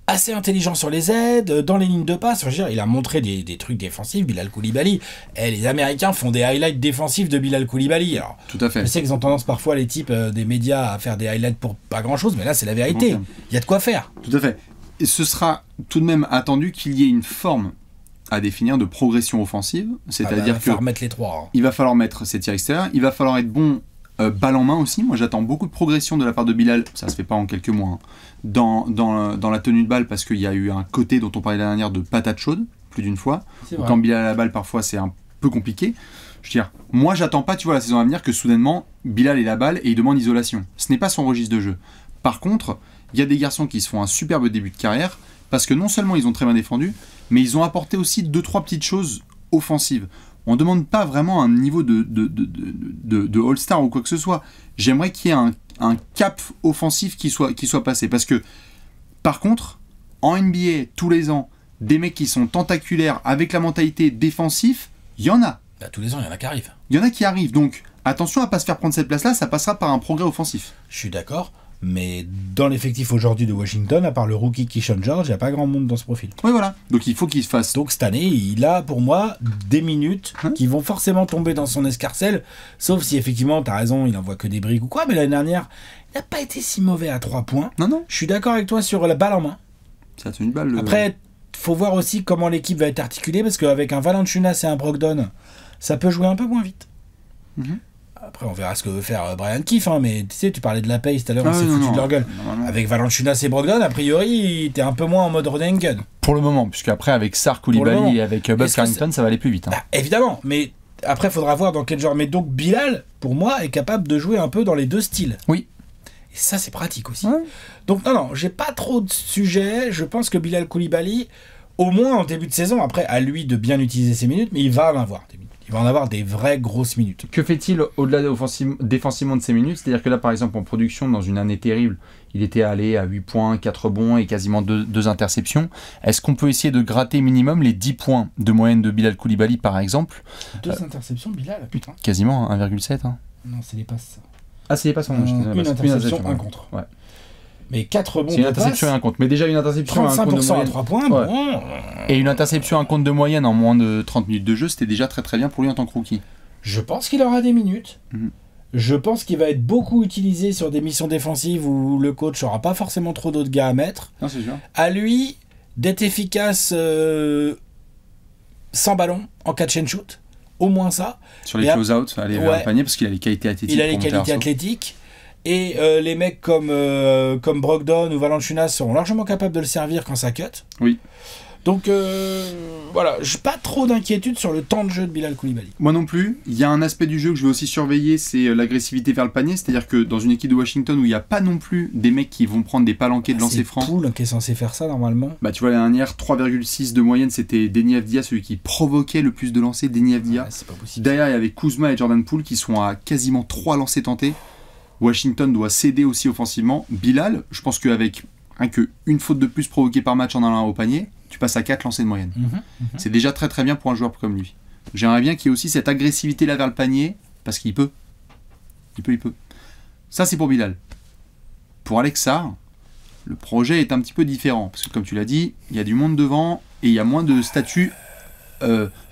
Assez intelligent sur les aides, dans les lignes de passe. Enfin, je veux dire, il a montré des trucs défensifs, Bilal Coulibaly. Les Américains font des highlights défensifs de Bilal Coulibaly. Alors, tout à fait. Je sais qu'ils ont tendance parfois, les types des médias, à faire des highlights pour pas grand-chose, mais là, c'est la vérité. Il y a de quoi faire. Tout à fait. Et ce sera tout de même attendu qu'il y ait une forme à définir de progression offensive. C'est-à-dire il va falloir mettre les trois. Il va falloir mettre ses tirs extérieurs, il va falloir être bon balle en main aussi. Moi, j'attends beaucoup de progression de la part de Bilal. Ça se fait pas en quelques mois. Hein. Dans la tenue de balle, parce qu'il y a eu un côté dont on parlait la dernière de patate chaude, plus d'une fois. Quand Bilal a la balle, parfois, c'est un peu compliqué. Je veux dire, moi, j'attends pas, tu vois, la saison à venir, que soudainement, Bilal ait la balle et il demande isolation. Ce n'est pas son registre de jeu. Par contre, il y a des garçons qui se font un superbe début de carrière, parce que non seulement ils ont très bien défendu, mais ils ont apporté aussi 2-3 petites choses offensives. On ne demande pas vraiment un niveau de All-Star ou quoi que ce soit. J'aimerais qu'il y ait un cap offensif qui soit passé. Parce que, par contre, en NBA, tous les ans, des mecs qui sont tentaculaires avec la mentalité défensive, il y en a. Tous les ans, il y en a qui arrivent. Il y en a qui arrivent. Donc, attention à ne pas se faire prendre cette place-là, ça passera par un progrès offensif. Je suis d'accord. Mais dans l'effectif aujourd'hui de Washington, à part le rookie Keyshawn George, il n'y a pas grand monde dans ce profil. Oui, voilà. Donc il faut qu'il se fasse. Donc cette année, il a pour moi des minutes qui vont forcément tomber dans son escarcelle. Sauf si effectivement, tu as raison, il envoie que des briques ou quoi. Mais l'année dernière, il n'a pas été si mauvais à 3 points. Non. Je suis d'accord avec toi sur la balle en main. Ça une balle. Après, il faut voir aussi comment l'équipe va être articulée. Parce qu'avec un Valanciunas et un Brogdon, ça peut jouer un peu moins vite. Après, on verra ce que veut faire Brian Keefe, hein, mais tu sais, tu parlais de la pace tout à l'heure, on s'est foutu de leur gueule. Non. Avec Valanciunas et Brogdon, a priori, t'es un peu moins en mode run and gun. Pour le moment, puisque après, avec Sarr, Coulibaly et avec Buzz Carrington, ça va aller plus vite. Hein. Évidemment, mais après, il faudra voir dans quel genre. Mais donc, Bilal, pour moi, est capable de jouer un peu dans les deux styles. Oui. Et ça, c'est pratique aussi. Donc, non, j'ai pas trop de sujets. Je pense que Bilal Coulibaly, au moins en début de saison, après, à lui de bien utiliser ses minutes, mais il va en avoir des minutes. Il va en avoir des vraies grosses minutes. Que fait-il au-delà défensivement de ses minutes? C'est-à-dire que là, par exemple, en production, dans une année terrible, il était allé à 8 points, 4 rebonds et quasiment 2 interceptions. Est-ce qu'on peut essayer de gratter minimum les 10 points de moyenne de Bilal Coulibaly, par exemple? 2 interceptions, Bilal, putain. Quasiment, 1,7. Hein. Non, c'est les passes. Ah, c'est les passes, une interception, un contre. Ouais. Mais 4 rebonds. C'est une interception et un compte. Mais déjà une interception et un compte de moyenne. à 3 points, ouais. Bon. Et une interception et un compte de moyenne en moins de 30 minutes de jeu, c'était déjà très très bien pour lui en tant que rookie. Je pense qu'il aura des minutes. Je pense qu'il va être beaucoup utilisé sur des missions défensives où le coach n'aura pas forcément trop d'autres gars à mettre. Non, c'est sûr. À lui d'être efficace sans ballon en catch and shoot. Au moins ça. Sur les close-out, aller vers le panier parce qu'il a les qualités athlétiques. Il a les qualités athlétiques. Et les mecs comme Brogdon ou Valanciunas seront largement capables de le servir quand ça cut. Oui. Donc voilà, j'ai pas trop d'inquiétude sur le temps de jeu de Bilal Coulibaly. Moi non plus. Il y a un aspect du jeu que je vais aussi surveiller, c'est l'agressivité vers le panier. C'est-à-dire que dans une équipe de Washington où il n'y a pas non plus des mecs qui vont prendre des palanqués de lancer francs. C'est Poole qui est censé faire ça normalement. Bah tu vois, la dernière 3,6 de moyenne, c'était Deni Avdija, celui qui provoquait le plus de lancers, Deni Avdija. Ouais, c'est pas possible. Derrière, il y avait Kuzma et Jordan Poole qui sont à quasiment 3 lancers tentés. Washington doit céder aussi offensivement. Bilal, je pense qu'avec une faute de plus provoquée par match en allant au panier, tu passes à 4 lancers de moyenne. C'est déjà très très bien pour un joueur comme lui. J'aimerais bien qu'il y ait aussi cette agressivité là vers le panier, parce qu'il peut. Il peut. Ça c'est pour Bilal. Pour Alex Sarr, le projet est un petit peu différent, parce que comme tu l'as dit, il y a du monde devant, et il y a moins de statut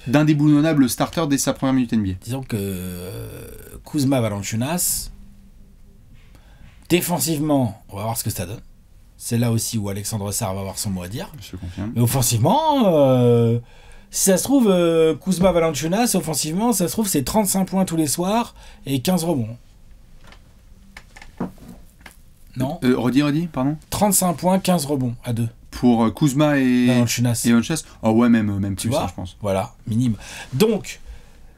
d'indéboulonnable starter dès sa première minute NBA. Disons que Kuzma Valanciunas, défensivement, on va voir ce que ça donne. C'est là aussi où Alexandre Sarr va avoir son mot à dire. Je confirme. Mais offensivement, si ça se trouve, Kuzma Valanciunas, offensivement, ça se trouve, c'est 35 points tous les soirs et 15 rebonds. Non Redis, pardon. 35 points, 15 rebonds à 2. Pour Kuzma et Valanciunas. Oh ouais, même tu plus, vois, ça, je pense. Voilà, minime. Donc,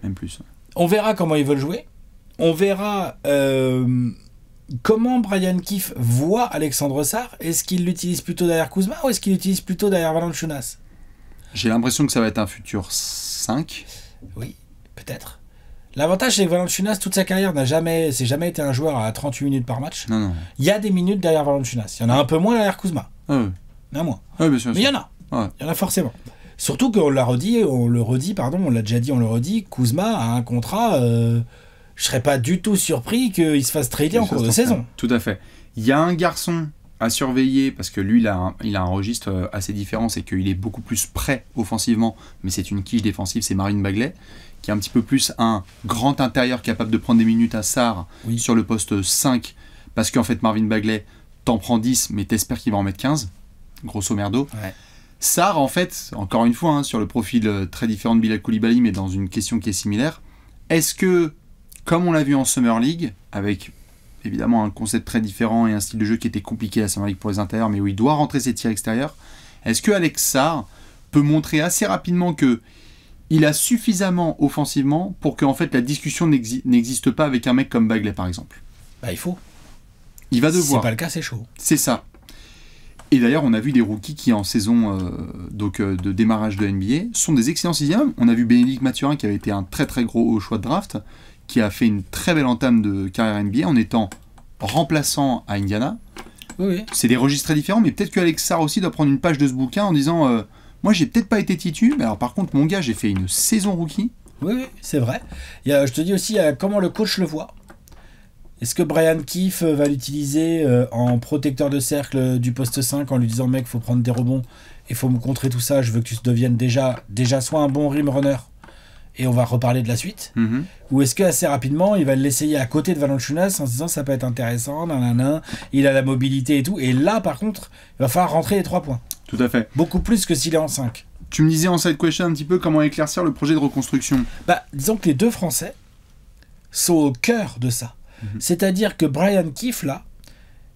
même plus. On verra comment ils veulent jouer. On verra comment Brian Keefe voit Alexandre Sarr. Est-ce qu'il l'utilise plutôt derrière Kuzma ou est-ce qu'il l'utilise plutôt derrière Valanciunas? J'ai l'impression que ça va être un futur 5. Oui, peut-être. L'avantage, c'est que Valanciunas, toute sa carrière, c'est jamais été un joueur à 38 minutes par match. Non. Il y a des minutes derrière Valanciunas. Il y en a un peu moins derrière Kuzma. Ah ouais. Il y en a moins. Ouais, bien sûr. Mais il y en a. Ouais. Il y en a forcément. Surtout qu'on l'a redit, on le redit, Kuzma a un contrat... je serais pas du tout surpris qu'il se fasse trader en cours de saison. Tout à fait. Il y a un garçon à surveiller, parce que lui, il a un registre assez différent, c'est qu'il est beaucoup plus prêt offensivement, mais c'est une quiche défensive, c'est Marvin Bagley, qui est un petit peu plus un grand intérieur capable de prendre des minutes à Sarr sur le poste 5, parce qu'en fait, Marvin Bagley t'en prend 10, mais t'espères qu'il va en mettre 15, grosso merdo. Ouais. Sarr, en fait, encore une fois, sur le profil très différent de Bilal Coulibaly, mais dans une question qui est similaire, est-ce que, comme on l'a vu en Summer League, avec évidemment un concept très différent et un style de jeu qui était compliqué à Summer League pour les intérieurs, mais où il doit rentrer ses tirs extérieurs, est-ce que Alex Sarr peut montrer assez rapidement que il a suffisamment offensivement pour que en fait, la discussion n'existe pas avec un mec comme Bagley, par exemple? Bah, il faut. Il va devoir. C'est pas le cas, c'est chaud. C'est ça. Et d'ailleurs, on a vu des rookies qui, en saison de démarrage de NBA, sont des excellents sixièmes. On a vu Bénédicte Mathurin, qui avait été un très très gros choix de draft, qui a fait une très belle entame de carrière NBA en étant remplaçant à Indiana. Oui. C'est des registres très différents, mais peut-être que Alex Sarr aussi doit prendre une page de ce bouquin en disant moi, j'ai peut-être pas été titu, mais alors par contre, mon gars, j'ai fait une saison rookie. Oui, c'est vrai. Je te dis aussi comment le coach le voit. Est-ce que Brian Keefe va l'utiliser en protecteur de cercle du poste 5 en lui disant mec, faut prendre des rebonds et faut me contrer tout ça, je veux que tu deviennes déjà soit un bon rim runner et on va reparler de la suite. Ou est-ce que assez rapidement il va l'essayer à côté de Valanciunas en se disant ça peut être intéressant, il a la mobilité et tout, et là par contre il va falloir rentrer les 3 points. Tout à fait. Beaucoup plus que s'il est en 5. Tu me disais en side question un petit peu comment éclaircir le projet de reconstruction. Disons que les deux Français sont au cœur de ça. C'est-à-dire que Brian Keefe, là,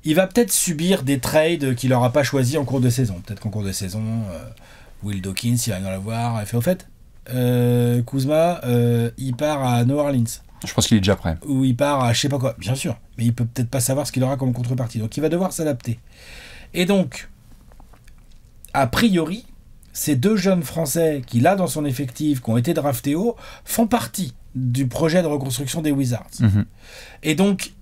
il va peut-être subir des trades qu'il n'aura pas choisis en cours de saison. Peut-être qu'en cours de saison, Will Dawkins, il va en avoir. Il fait au fait, Kuzma, il part à New Orleans. Je pense qu'il est déjà prêt. Ou il part à je sais pas quoi, bien sûr. Mais il peut peut-être pas savoir ce qu'il aura comme contrepartie. Donc il va devoir s'adapter. Et donc, a priori, ces deux jeunes Français qu'il a dans son effectif, qui ont été draftés haut, font partie du projet de reconstruction des Wizards. Et donc,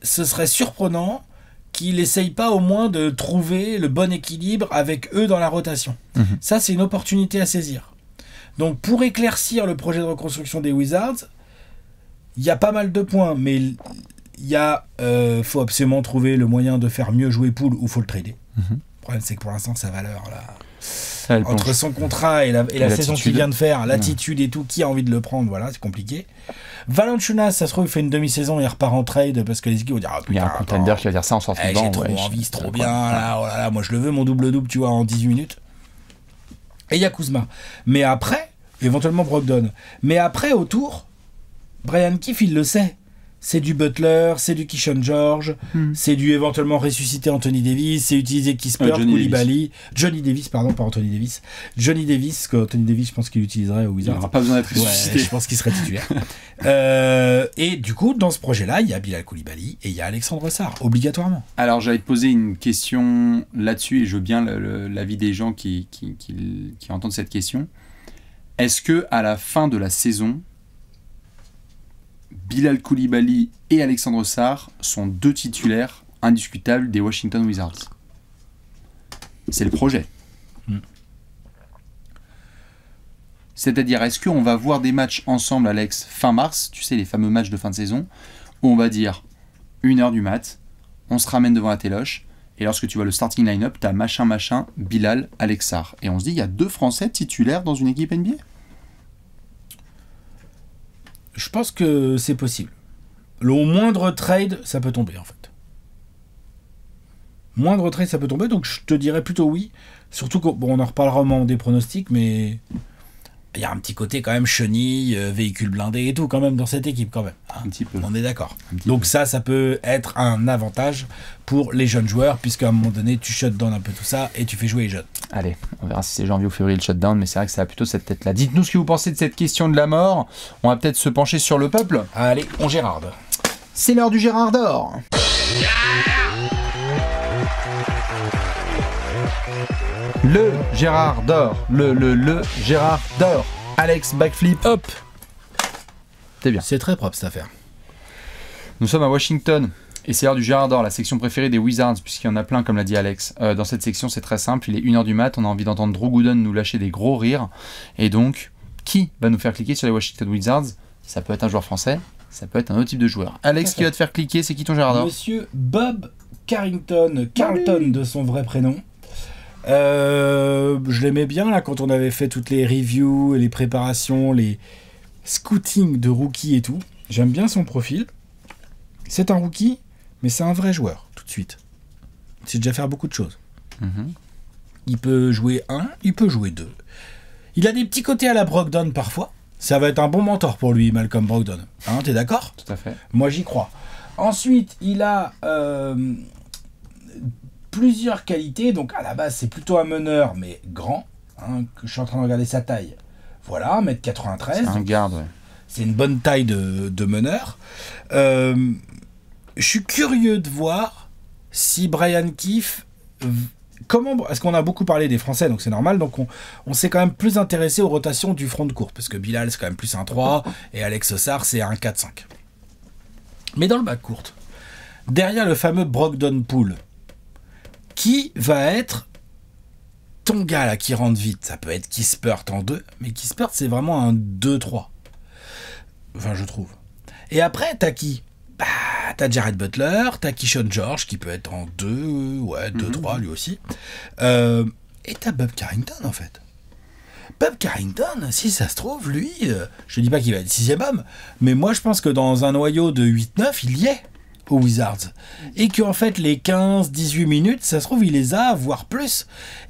ce serait surprenant qu'il n'essaye pas au moins de trouver le bon équilibre avec eux dans la rotation. Ça, c'est une opportunité à saisir. Donc, pour éclaircir le projet de reconstruction des Wizards, il y a pas mal de points, mais faut absolument trouver le moyen de faire mieux jouer Poole ou faut le trader. Le problème, c'est que pour l'instant, sa valeur, là, entre son contrat et la saison qu'il vient de faire, l'attitude et tout, qui a envie de le prendre, voilà, c'est compliqué. Valanciunas, ça se trouve, il fait une demi-saison et il repart en trade parce que les équipes vont dire il y a un contender qui va dire ça en sortant de banc. J'ai trop envie, c'est trop bien, là, moi je le veux, mon double-double, tu vois, en 18 minutes. Et il y a Kuzma. Mais après, éventuellement Brogdon. Mais après, autour, Brian Keefe, il le sait. C'est du Butler, c'est du Keyshawn George, c'est du éventuellement ressusciter Anthony Davis, c'est utiliser Kispert, Koulibaly, Johnny Davis, pardon, pas Anthony Davis. Johnny Davis, que Anthony Davis, je pense qu'il utiliserait au Wizards. Il n'aura pas besoin d'être ressuscité. Je pense qu'il serait titulaire. Et du coup, dans ce projet-là, il y a Bilal Koulibaly et il y a Alexandre Sarr, obligatoirement. Alors, j'allais te poser une question là-dessus et je veux bien l'avis des gens qui entendent cette question. Est-ce que à la fin de la saison, Bilal Koulibaly et Alexandre Sarr sont 2 titulaires indiscutables des Washington Wizards? C'est le projet. C'est-à-dire, est-ce qu'on va voir des matchs ensemble, Alex, fin mars, tu sais, les fameux matchs de fin de saison, où on va dire 1h du mat, on se ramène devant la téloche, et lorsque tu vois le starting line-up, t'as machin, Bilal, Alex Sarr. Et on se dit, il y a 2 Français titulaires dans une équipe NBA? Je pense que c'est possible. Au moindre trade, ça peut tomber, en fait. Moindre trade, ça peut tomber, donc je te dirais plutôt oui. Surtout qu'on en reparlera au moment des pronostics, mais il y a un petit côté quand même chenille, véhicule blindé et tout quand même dans cette équipe quand même. Hein, un petit peu. On est d'accord. Donc ça peut être un avantage pour les jeunes joueurs, puisqu'à un moment donné, tu shut down un peu tout ça et tu fais jouer les jeunes. Allez, on verra si c'est janvier ou février le shutdown, mais c'est vrai que ça a plutôt cette tête-là. Dites-nous ce que vous pensez de cette question de la mort. On va peut-être se pencher sur le peuple. Allez, on Gérarde. C'est l'heure du Gérard d'or. Le Gérard d'or. Le Gérard d'or. Alex, backflip, hop. C'est bien. C'est très propre cette affaire. Nous sommes à Washington. Et c'est l'heure du Gérard d'or, la section préférée des Wizards, puisqu'il y en a plein, comme l'a dit Alex. Dans cette section, c'est très simple. Il est 1h du mat. On a envie d'entendre Drew Gooden nous lâcher des gros rires. Et donc, qui va nous faire cliquer sur les Washington Wizards? Ça peut être un joueur français. Ça peut être un autre type de joueur. Alex, qui va te faire cliquer, c'est qui ton Gérard d'or? Monsieur Bob Carrington, Carlton de son vrai prénom. Je l'aimais bien là quand on avait fait toutes les reviews, les préparations, les scoutings de rookies et tout. J'aime bien son profil. C'est un rookie, mais c'est un vrai joueur, tout de suite. Il sait déjà faire beaucoup de choses. Il peut jouer 1, il peut jouer 2. Il a des petits côtés à la Brogdon parfois. Ça va être un bon mentor pour lui, Malcolm Brogdon. Hein, t'es d'accord? Tout à fait. Moi, j'y crois. Ensuite, il a plusieurs qualités. Donc, à la base, c'est plutôt un meneur, mais grand. Hein, que je suis en train de regarder sa taille. Voilà, 1m93. C'est un garde, ouais. C'est une bonne taille de meneur. Je suis curieux de voir si Brian Keefe... Est-ce qu'on a beaucoup parlé des Français, donc c'est normal, donc on s'est quand même plus intéressé aux rotations du front de court, parce que Bilal c'est quand même plus un 3, et Alex Sarr c'est un 4-5. Mais dans le back court, derrière le fameux Brogdon Poole, qui va être ton gars là qui rentre vite? Ça peut être Kispert en 2, mais Kispert c'est vraiment un 2-3. Enfin, je trouve. Et après, t'as qui? Bah, t'as Jared Butler, t'as Keyshawn George qui peut être en 2, 2-3 lui aussi. Et t'as Bob Carrington en fait. Bob Carrington, si ça se trouve, lui, je dis pas qu'il va être 6e homme, mais moi je pense que dans un noyau de 8-9, il y est aux Wizards. Et qu'en fait, les 15-18 minutes, ça se trouve, il les a, voire plus.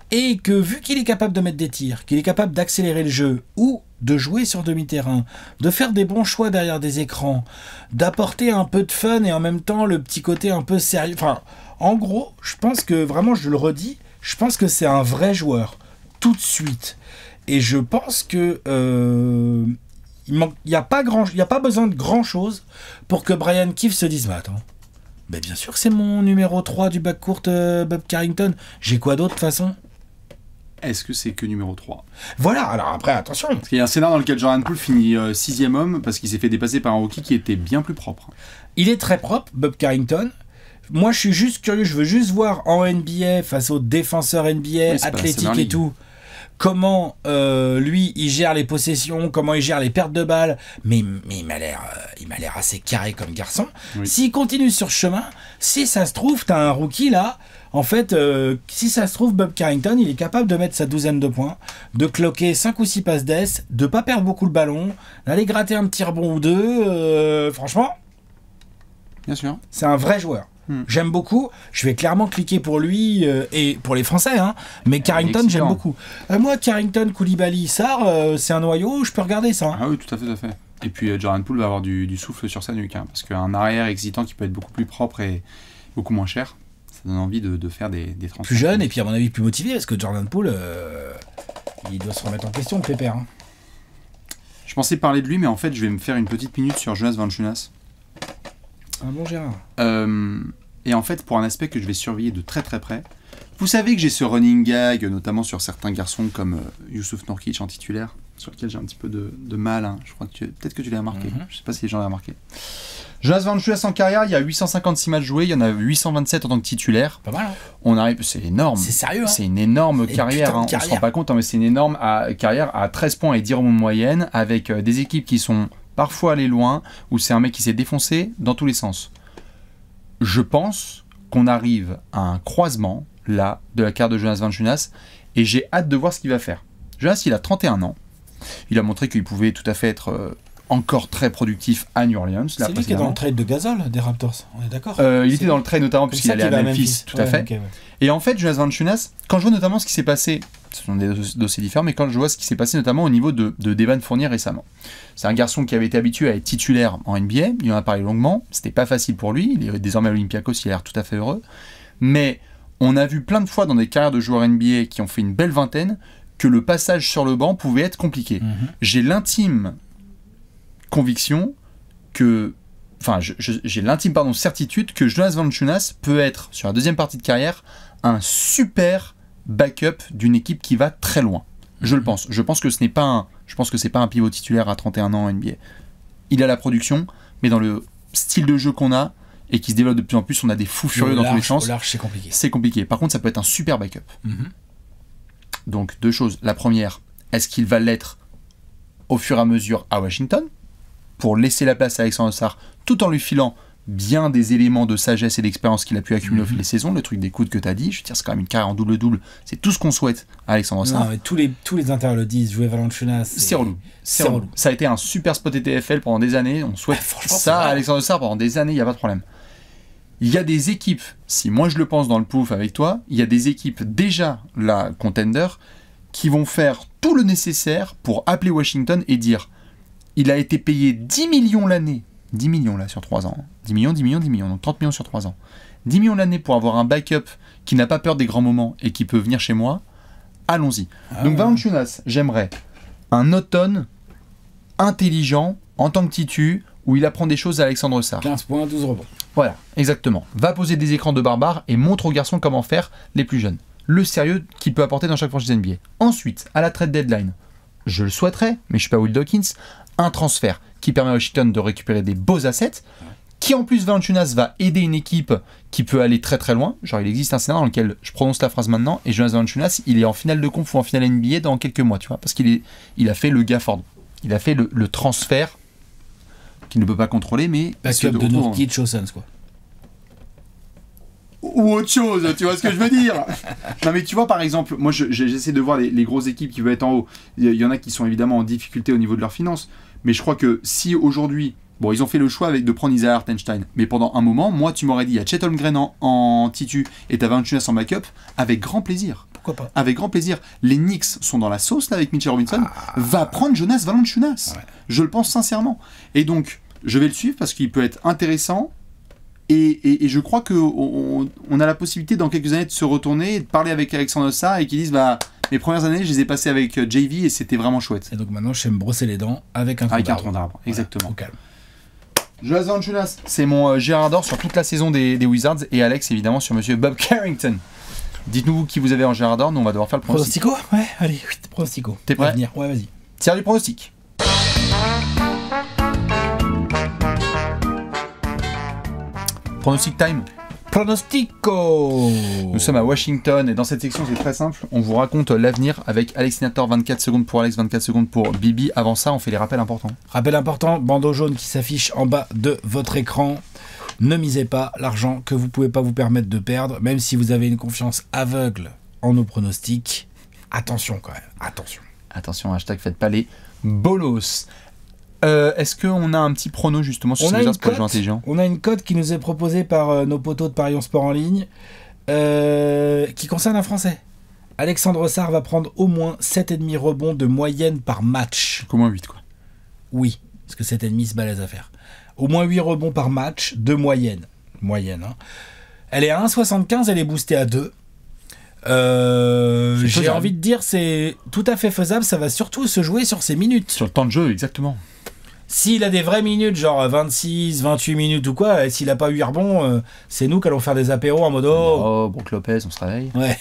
Et que vu qu'il est capable de mettre des tirs, qu'il est capable d'accélérer le jeu, ou de jouer sur demi-terrain, de faire des bons choix derrière des écrans, d'apporter un peu de fun et en même temps le petit côté un peu sérieux. Enfin, en gros, je pense que, vraiment, je le redis, je pense que c'est un vrai joueur, tout de suite. Et je pense que il n'y a pas besoin de grand-chose pour que Brian Keefe se dise « Mais attends, ben bien sûr que c'est mon numéro 3 du backcourt Bob Carrington. J'ai quoi d'autre de toute façon ?» Est-ce que c'est que numéro 3? Voilà, alors après, attention. Parce qu'il y a un scénario dans lequel Jordan Poole finit 6e homme parce qu'il s'est fait dépasser par un rookie qui était bien plus propre. Il est très propre, Bob Carrington. Moi, je suis juste curieux, je veux juste voir en NBA, face aux défenseurs NBA, athlétiques et tout, comment lui il gère les possessions, comment il gère les pertes de balles, mais il m'a l'air assez carré comme garçon. Oui. S'il continue sur ce chemin, si ça se trouve, t'as un rookie là. En fait, si ça se trouve, Bob Carrington, il est capable de mettre sa 12aine de points, de cloquer 5 ou 6 passes d'ess, de pas perdre beaucoup le ballon, d'aller gratter un petit rebond ou deux. Franchement, bien sûr, c'est un vrai joueur. J'aime beaucoup. Je vais clairement cliquer pour lui et pour les Français, hein. Mais Carrington, j'aime beaucoup. Moi, Carrington, Koulibaly, Sarr, c'est un noyau. Je peux regarder ça. Hein. Ah oui, tout à fait. Et puis Jordan Poole va avoir du souffle sur sa nuque, hein, parce qu'un arrière excitant qui peut être beaucoup plus propre et beaucoup moins cher. Ça donne envie de faire des transferts. Plus jeune et puis à mon avis plus motivé parce que Jordan Poole, il doit se remettre en question, le pépère. Hein. Je pensais parler de lui, mais en fait, je vais me faire une petite minute sur Jonas Valanciunas. Un bon Gérard. Et en fait, pour un aspect que je vais surveiller de très très près, vous savez que j'ai ce running gag, notamment sur certains garçons comme Youssouf Nourkic en titulaire, sur lequel j'ai un petit peu de mal. Hein. Je crois que peut-être que tu l'as remarqué. Je sais pas si les gens l'ont remarqué. Jonas Valanciunas en carrière, il y a 856 matchs joués, il y en a 827 en tant que titulaire. Pas mal. Hein. On arrive, c'est énorme. C'est sérieux. Hein. C'est une énorme carrière. Hein. On se rend pas compte, hein, mais c'est une énorme carrière à 13 points et 10 rebonds de moyenne, avec des équipes qui sont parfois allées loin, où c'est un mec qui s'est défoncé dans tous les sens. Je pense qu'on arrive à un croisement là de la carrière de Jonas Valanciunas et j'ai hâte de voir ce qu'il va faire. Jonas, il a 31 ans. Il a montré qu'il pouvait tout à fait être encore très productif à New Orleans. C'est lui qui est dans le trade de Gasol des Raptors, on est d'accord. Il était dans le trade notamment puisqu'il allait à Memphis, tout à fait. Okay, ouais. Et en fait, Jonas Valanciunas, quand je vois notamment ce qui s'est passé, ce sont des dossiers différents, mais quand je vois ce qui s'est passé notamment au niveau de Devin Fournier récemment, c'est un garçon qui avait été habitué à être titulaire en NBA, il en a parlé longuement, c'était pas facile pour lui, il est désormais à l'Olympiakos, il a l'air tout à fait heureux, mais on a vu plein de fois dans des carrières de joueurs NBA qui ont fait une belle vingtaine que le passage sur le banc pouvait être compliqué. J'ai l'intime conviction que, enfin, j'ai l'intime certitude que Jonas Valanciunas peut être sur la deuxième partie de carrière un super backup d'une équipe qui va très loin. Je le pense. Je pense que c'est pas un pivot titulaire à 31 ans en NBA. Il a la production, mais dans le style de jeu qu'on a et qui se développe de plus en plus, on a des fous furieux dans tous les sens. Au large, c'est compliqué. C'est compliqué. Par contre, ça peut être un super backup. Donc, deux choses. La première, est-ce qu'il va l'être au fur et à mesure à Washington pour laisser la place à Alexandre Sarr tout en lui filant bien des éléments de sagesse et d'expérience qu'il a pu accumuler au fil des saisons, le truc des coudes que tu as dit, je veux dire, c'est quand même une carrière en double-double, c'est tout ce qu'on souhaite à Alexandre Sarr. Non, mais tous les intérieurs le disent, jouer Valanciunas, c'est relou. C'est relou. Ça a été un super spot ETFL pendant des années, on souhaite ça à Alexandre Sarr pendant des années, il n'y a pas de problème. Il y a des équipes, si moi je le pense dans le pouf avec toi, il y a des équipes déjà, la contender, qui vont faire tout le nécessaire pour appeler Washington et dire il a été payé 10 millions l'année, 10 millions là sur 3 ans, 10 millions, donc 30 millions sur 3 ans, 10 millions l'année pour avoir un backup qui n'a pas peur des grands moments et qui peut venir chez moi, allons-y. Donc Valanciunas, j'aimerais un automne intelligent en tant que titu, où il apprend des choses à Alexandre Sarr. 15 points, 12 rebonds. Voilà, exactement. Va poser des écrans de barbare et montre aux garçons comment faire les plus jeunes. Le sérieux qu'il peut apporter dans chaque franchise NBA. Ensuite, à la trade deadline, je le souhaiterais, mais je ne suis pas Will Dawkins, un transfert qui permet à Washington de récupérer des beaux assets, qui en plus Valanciunas va aider une équipe qui peut aller très très loin. Genre il existe un scénario dans lequel je prononce la phrase maintenant et Jonas Valanciunas, il est en finale de conf ou en finale NBA dans quelques mois, tu vois, parce qu'il a fait le Gafford. Il a fait le transfert qu'il ne peut pas contrôler, mais... Backup de Nourkic aux Suns, quoi. Ou autre chose, tu vois ce que je veux dire. Non mais tu vois par exemple, moi j'essaie de voir les grosses équipes qui veulent être en haut. Il y en a qui sont évidemment en difficulté au niveau de leurs finances, mais je crois que si aujourd'hui, bon ils ont fait le choix de prendre Isaiah Hartenstein, mais pendant un moment, moi tu m'aurais dit il y a Chet Holmgren en titu et t'as Valanciunas en backup, avec grand plaisir. Pourquoi pas ? Avec grand plaisir. Les Knicks sont dans la sauce là avec Mitchell Robinson, va prendre Jonas Valanciunas. Ouais. Je le pense sincèrement. Et donc je vais le suivre parce qu'il peut être intéressant. Et je crois qu'on a la possibilité dans quelques années de se retourner et de parler avec Alexandre Sarr et qu'ils disent mes premières années je les ai passées avec JV et c'était vraiment chouette. Et donc maintenant je sais me brosser les dents avec un tronc d'arbre. Exactement. Au calme. Jonas Valanciunas, c'est mon Gérard d'or sur toute la saison des Wizards et Alex évidemment sur monsieur Bob Carrington. Dites-nous qui vous avez en Gérard d'or, nous on va devoir faire le pronostic. Pronostico ? Ouais, allez, pronostico. T'es prêt ? Ouais, vas-y. Tiens du pronostic. Pronostic time. Pronostico. Nous sommes à Washington et dans cette section c'est très simple, on vous raconte l'avenir avec Alexinator, 24 secondes pour Alex, 24 secondes pour Bibi. Avant ça on fait les rappels importants. Rappel important, bandeau jaune qui s'affiche en bas de votre écran. Ne misez pas l'argent que vous ne pouvez pas vous permettre de perdre, même si vous avez une confiance aveugle en nos pronostics. Attention quand même, attention. Attention, hashtag faites pas les bolos. Est-ce qu'on a un petit prono justement sur ces pour les gens intelligents? On a une cote qui nous est proposée par nos potos de Paris Sport en ligne qui concerne un Français. Alexandre Sarr va prendre au moins 7,5 rebonds de moyenne par match. Au moins 8 quoi. Oui, parce que 7,5 c'est balèze à faire. Au moins 8 rebonds par match de moyenne. Moyenne, hein. Elle est à 1,75, elle est boostée à 2. J'ai envie de dire c'est tout à fait faisable, ça va surtout se jouer sur ses minutes. Sur le temps de jeu, exactement. S'il a des vraies minutes, genre 26, 28 minutes ou quoi, et s'il a pas 8 rebonds, c'est nous qui allons faire des apéros en mode oh, bon Lopez, on se réveille. Ouais.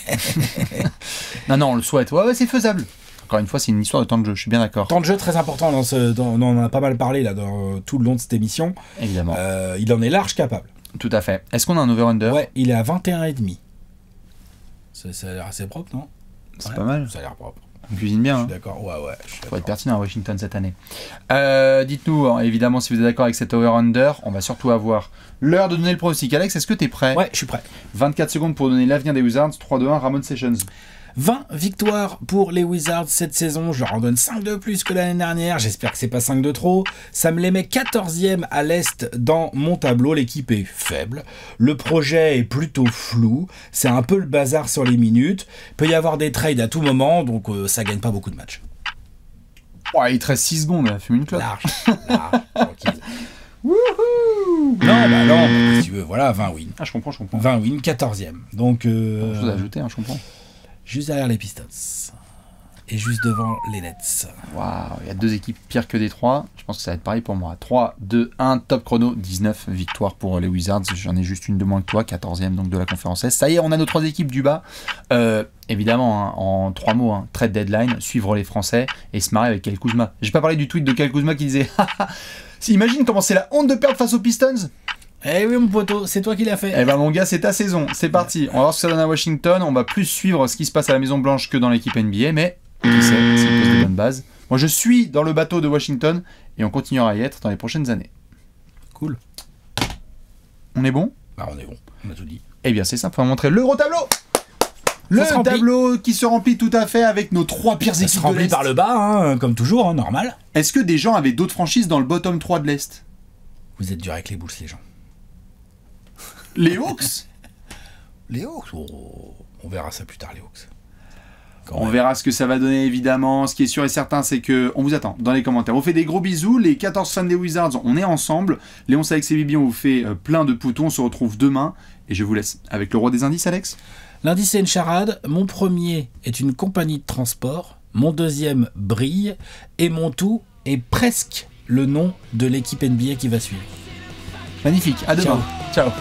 non, on le souhaite. Ouais, c'est faisable. Encore une fois, c'est une histoire de temps de jeu, je suis bien d'accord. Temps de jeu très important, on en a pas mal parlé là, dans tout le long de cette émission. Évidemment. Il en est large capable. Tout à fait. Est-ce qu'on a un over-under? Ouais, il est à 21,5. Ça a l'air assez propre, non? C'est pas mal. Ça a l'air propre. On cuisine bien. Je suis d'accord, ouais. Faut être pertinent à Washington cette année. Dites-nous, évidemment, si vous êtes d'accord avec cet over-under, on va surtout avoir l'heure de donner le pronostic. Alex, est-ce que tu es prêt? Ouais, je suis prêt. 24 secondes pour donner l'avenir des Wizards. 3-2-1, Ramon Sessions. 20 victoires pour les Wizards cette saison. Je leur en donne 5 de plus que l'année dernière. J'espère que c'est pas 5 de trop. Ça me les met 14e à l'Est dans mon tableau. L'équipe est faible. Le projet est plutôt flou. C'est un peu le bazar sur les minutes. Il peut y avoir des trades à tout moment, donc ça gagne pas beaucoup de matchs. Ouais, il te reste 6 secondes. Fume une clope. Large, tranquille. Wouhou! Non, si tu veux, voilà, 20 wins. Ah, je comprends. 20 wins, 14e. Donc, chose à ajouter, je comprends. Juste derrière les Pistons. Et juste devant les Nets. Waouh, il y a 2 équipes pires que des 3. Je pense que ça va être pareil pour moi. 3, 2, 1, top chrono, 19 victoires pour les Wizards. J'en ai juste une de moins que toi, 14e donc de la conférence S. Ça y est, on a nos 3 équipes du bas. Évidemment, hein, en 3 mots, hein, trade deadline, suivre les Français et se marier avec Kyle Kuzma. J'ai pas parlé du tweet de Kyle Kuzma qui disait imagine comment c'est la honte de perdre face aux Pistons. Eh oui mon poteau, c'est toi qui l'as fait. Eh ben mon gars, c'est ta saison, c'est parti. On va voir ce que ça donne à Washington, on va plus suivre ce qui se passe à la Maison Blanche que dans l'équipe NBA, mais qui sait s'il pose des bonnes bases. Moi je suis dans le bateau de Washington et on continuera à y être dans les prochaines années. Cool. On est bon? Bah on est bon, on a tout dit. Eh bien c'est simple, on va montrer l'Euro-tableau. Le tableau qui se remplit tout à fait avec nos 3 pires équipes de l'Est. Se remplit par le bas, hein, comme toujours, hein, normal. Est-ce que des gens avaient d'autres franchises dans le bottom 3 de l'Est? Vous êtes dur avec les Bulls les gens. Les Hawks? Les Hawks, on verra ça plus tard, les Hawks. On verra ce que ça va donner, évidemment. Ce qui est sûr et certain, c'est que on vous attend dans les commentaires. On fait des gros bisous. Les 14 fans des Wizards, on est ensemble. Léon, Alex et Bibi, on vous fait plein de poutons. On se retrouve demain. Et je vous laisse avec le roi des indices, Alex. L'indice, c'est une charade. Mon premier est une compagnie de transport. Mon deuxième brille. Et mon tout est presque le nom de l'équipe NBA qui va suivre. Magnifique. À demain. Ciao. Ciao.